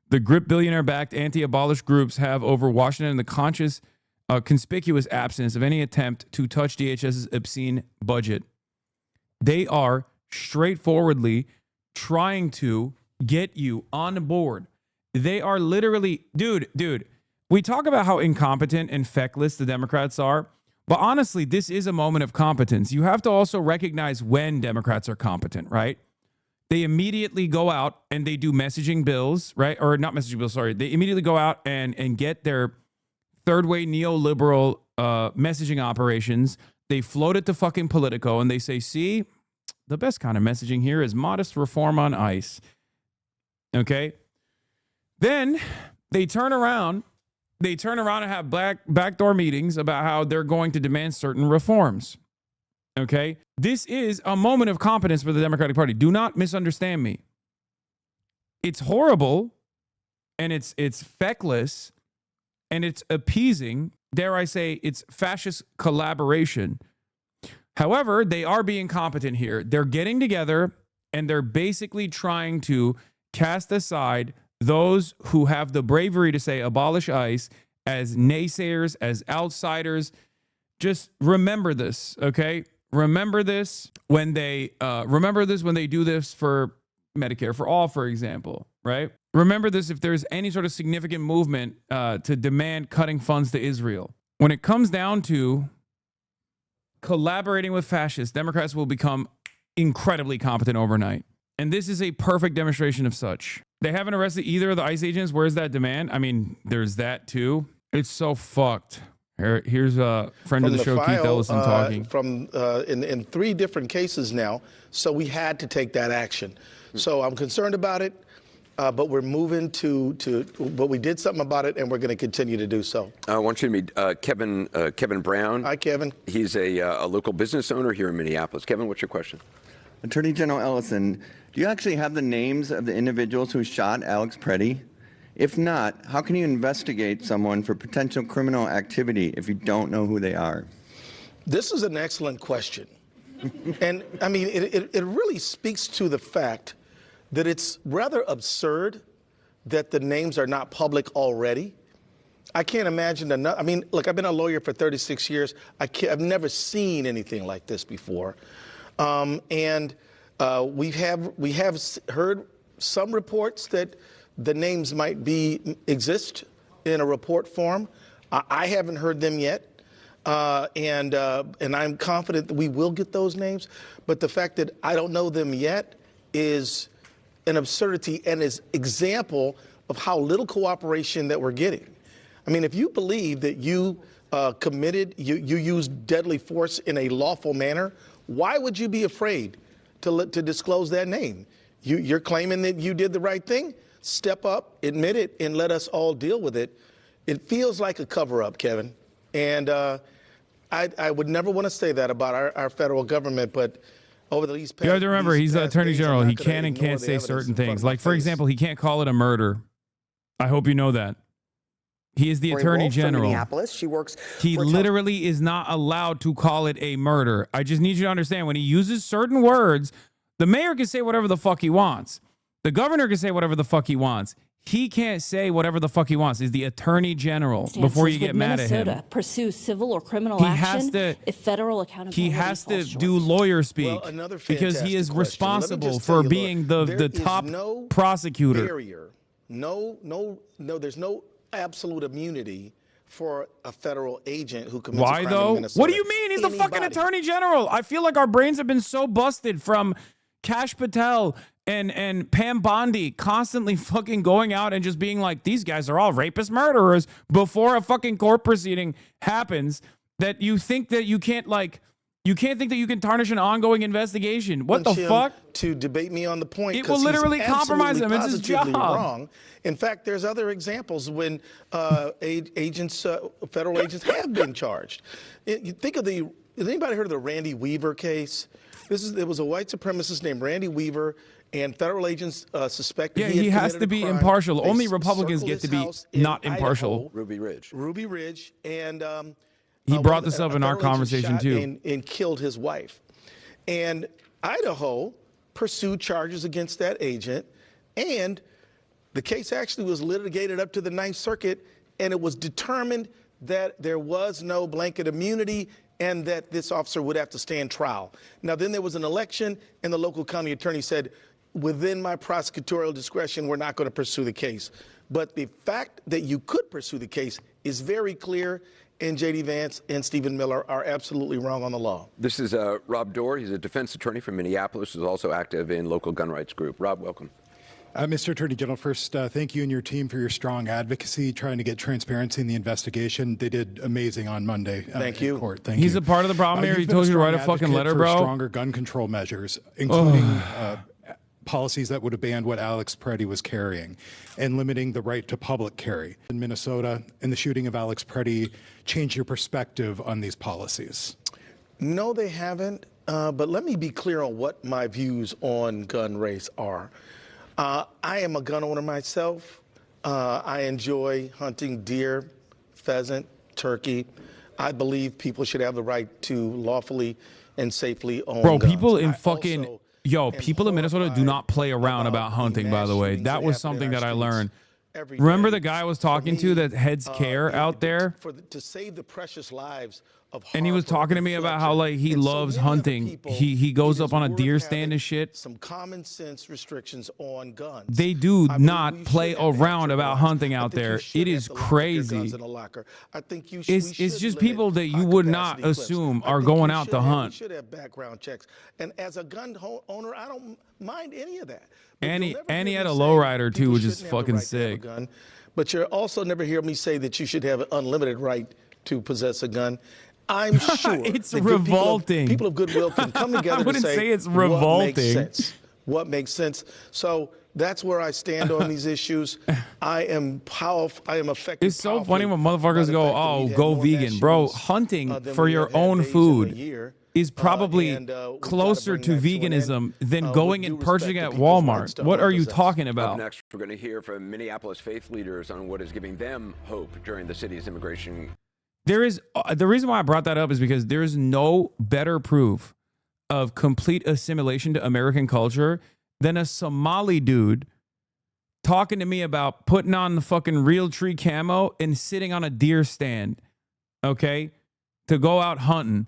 A: The grip billionaire-backed anti-abolish groups have over Washington and the conscious, conspicuous absence of any attempt to touch DHS's obscene budget. They are straightforwardly trying to get you on board. They are literally, dude, we talk about how incompetent and feckless the Democrats are, but honestly, this is a moment of competence. You have to also recognize when Democrats are competent, right? They immediately go out and they do messaging bills, right? Or not messaging bills, sorry. They immediately go out and get their third-way neoliberal messaging operations. They float it to fucking Politico and they say, see, the best kind of messaging here is modest reform on ICE. Okay? Then they turn around and have backdoor meetings about how they're going to demand certain reforms. Okay? This is a moment of competence for the Democratic Party. Do not misunderstand me. It's horrible and it's feckless and it's appeasing. Dare I say, it's fascist collaboration. However, they are being competent here. They're getting together and they're basically trying to cast aside those who have the bravery to say abolish ICE as naysayers, as outsiders. Just remember this, okay? Remember this when they do this for Medicare for all, for example, right? Remember this if there's any sort of significant movement to demand cutting funds to Israel. When it comes down to collaborating with fascists, Democrats will become incredibly competent overnight. And this is a perfect demonstration of such. They haven't arrested either of the ICE agents. Where's that demand? I mean, there's that too. It's so fucked. Here's a friend of the show, Keith Ellison, talking.
J: In 3 different cases now, so we had to take that action. So I'm concerned about it, but we're moving but we did something about it, and we're going to continue to do so.
D: I want you to meet Kevin Brown.
J: Hi, Kevin.
D: He's a local business owner here in Minneapolis. Kevin, what's your question?
K: Attorney General Ellison, do you actually have the names of the individuals who shot Alex Preddy? If not, how can you investigate someone for potential criminal activity if you don't know who they are?
J: This is an excellent question. And, I mean, it really speaks to the fact that it's rather absurd that the names are not public already. I can't imagine I mean, look, I've been a lawyer for 36 years. I've never seen anything like this before. We have heard some reports that the names might exist in a report form. I haven't heard them yet, and I'm confident that we will get those names. But the fact that I don't know them yet is an absurdity and is example of how little cooperation that we're getting. I mean, if you believe that you you used deadly force in a lawful manner, why would you be afraid to disclose that name? You're claiming that you did the right thing? Step up, admit it, and let us all deal with it. It feels like a cover-up, Kevin. And I would never want to say that about our federal government, but over these past...
A: You have to remember, he's the Attorney General. He can and can't say certain things. Like, for example, he can't call it a murder. I hope you know that. He is the Attorney General.
C: Minneapolis. She works.
A: He literally is not allowed to call it a murder. I just need you to understand, when he uses certain words, the mayor can say whatever the fuck he wants. The governor can say whatever the fuck he wants. He can't say whatever the fuck he wants. He's the Attorney General before you get mad at him.
L: Minnesota pursue civil or criminal action if federal accountability
A: He has to do lawyer speak because he is responsible for being the top prosecutor.
J: Barrier. No, there's no absolute immunity for a federal agent who commits a
A: Why
J: crime in
A: though?
J: Minnesota.
A: What do you mean? He's the fucking attorney general. I feel like our brains have been so busted from Kash Patel and Pam Bondi constantly fucking going out and just being like, these guys are all rapist murderers before a fucking court proceeding happens, that you think that you can't think that you can tarnish an ongoing investigation. What the fuck?
J: To debate me on the point.
A: It will literally compromise him. It's his job.
J: Wrong. In fact, there's other examples when federal agents have been charged. You think of has anybody heard of the Randy Weaver case? There was a white supremacist named Randy Weaver, and federal agents suspected
A: he has to be impartial. Only Republicans get to be not impartial.
D: Ruby
J: Ridge, and
A: he brought this up in our conversation too.
J: And killed his wife. And Idaho pursued charges against that agent, and the case actually was litigated up to the Ninth Circuit, and it was determined that there was no blanket immunity and that this officer would have to stand trial. Now, then there was an election, and the local county attorney said, within my prosecutorial discretion, we're not going to pursue the case. But the fact that you could pursue the case is very clear, and J.D. Vance and Stephen Miller are absolutely wrong on the law.
D: This is Rob Dorr. He's a defense attorney from Minneapolis, who's also active in local gun rights group. Rob, welcome.
N: Mr. Attorney General, first, thank you and your team for your strong advocacy, trying to get transparency in the investigation. They did amazing on Monday.
J: Thank you.
N: Court. Thank
A: He's
N: you.
A: a part of the problem here. He told you to write a fucking letter, bro.
N: Stronger gun control measures, including policies that would have banned what Alex Preddy was carrying and limiting the right to public carry. In Minnesota, and the shooting of Alex Preddy changed your perspective on these policies?
J: No, they haven't. But let me be clear on what my views on gun race are. I am a gun owner myself. I enjoy hunting deer, pheasant, turkey. I believe people should have the right to lawfully and safely own guns.
A: People in fucking... people in Minnesota do not play around about hunting, by the way. That was something that I learned. Remember the guy I was talking to that heads care out there?
J: To save the precious lives of
A: and he was talking to me about how he loves hunting. He goes up on a deer stand and shit.
J: Some common sense restrictions on guns.
A: They do not play around about hunting out there. It is crazy. It's just people that you would not assume are going out to hunt.
J: You should have background checks. And as a gun owner, I don't mind any of that.
A: And he had a lowrider too, which is fucking sick.
J: But you'll also never hear me say that you should have an unlimited right to possess a gun. I'm sure
A: it's revolting.
J: People of goodwill can come together
A: I wouldn't
J: to
A: say it's revolting.
J: What makes sense? So that's where I stand on these issues. I am powerful. I am effective.
A: It's so funny when motherfuckers go, "Oh, go vegan, bro." Hunting for your own food is probably closer to veganism than going and purchasing at Walmart. What are you talking about?
D: Up next, we're going to hear from Minneapolis faith leaders on what is giving them hope during the city's immigration.
A: There is the reason why I brought that up is because there is no better proof of complete assimilation to American culture than a Somali dude talking to me about putting on the fucking real tree camo and sitting on a deer stand, okay, to go out hunting.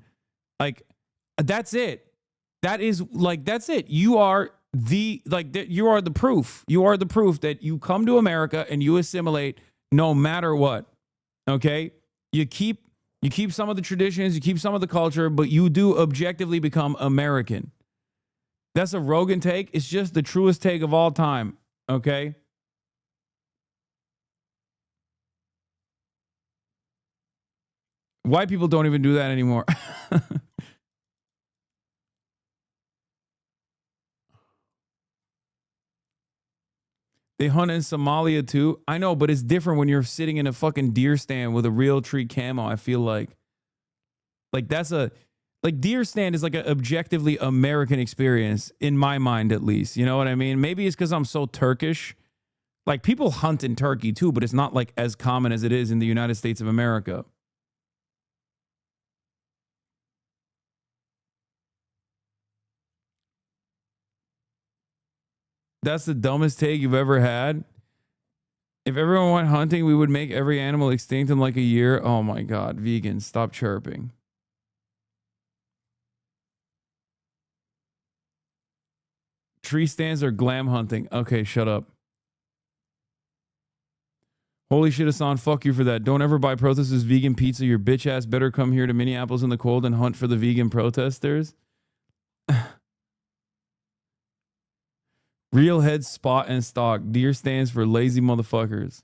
A: That's it. That's it. You are you are the proof. You are the proof that you come to America and you assimilate no matter what. Okay? You keep some of the traditions, you keep some of the culture, but you do objectively become American. That's a Rogan take. It's just the truest take of all time. Okay? White people don't even do that anymore. They hunt in Somalia too. I know, but it's different when you're sitting in a fucking deer stand with a real tree camo. I feel like that's deer stand is like an objectively American experience in my mind, at least. You know what I mean? Maybe it's because I'm so Turkish. Like, people hunt in Turkey too, but it's not like as common as it is in the United States of America. That's the dumbest take you've ever had. If everyone went hunting, we would make every animal extinct in like a year. Oh my God, vegans, stop chirping. Tree stands are glam hunting. Okay, shut up. Holy shit, Hasan, fuck you for that. Don't ever buy protesters vegan pizza. Your bitch ass better come here to Minneapolis in the cold and hunt for the vegan protesters. Real head spot and stock. Deer stands for lazy motherfuckers.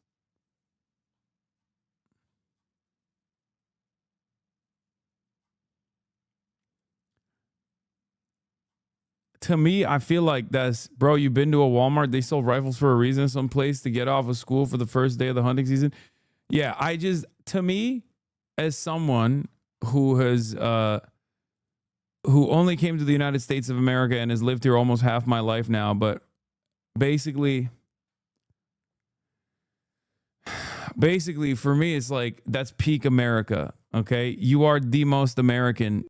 A: To me, I feel like that's, bro, you've been to a Walmart. They sold rifles for a reason, someplace to get off of school for the first day of the hunting season. Yeah, to me, as someone who has, who only came to the United States of America and has lived here almost half my life now, but basically for me, it's like, that's peak America. Okay. You are the most American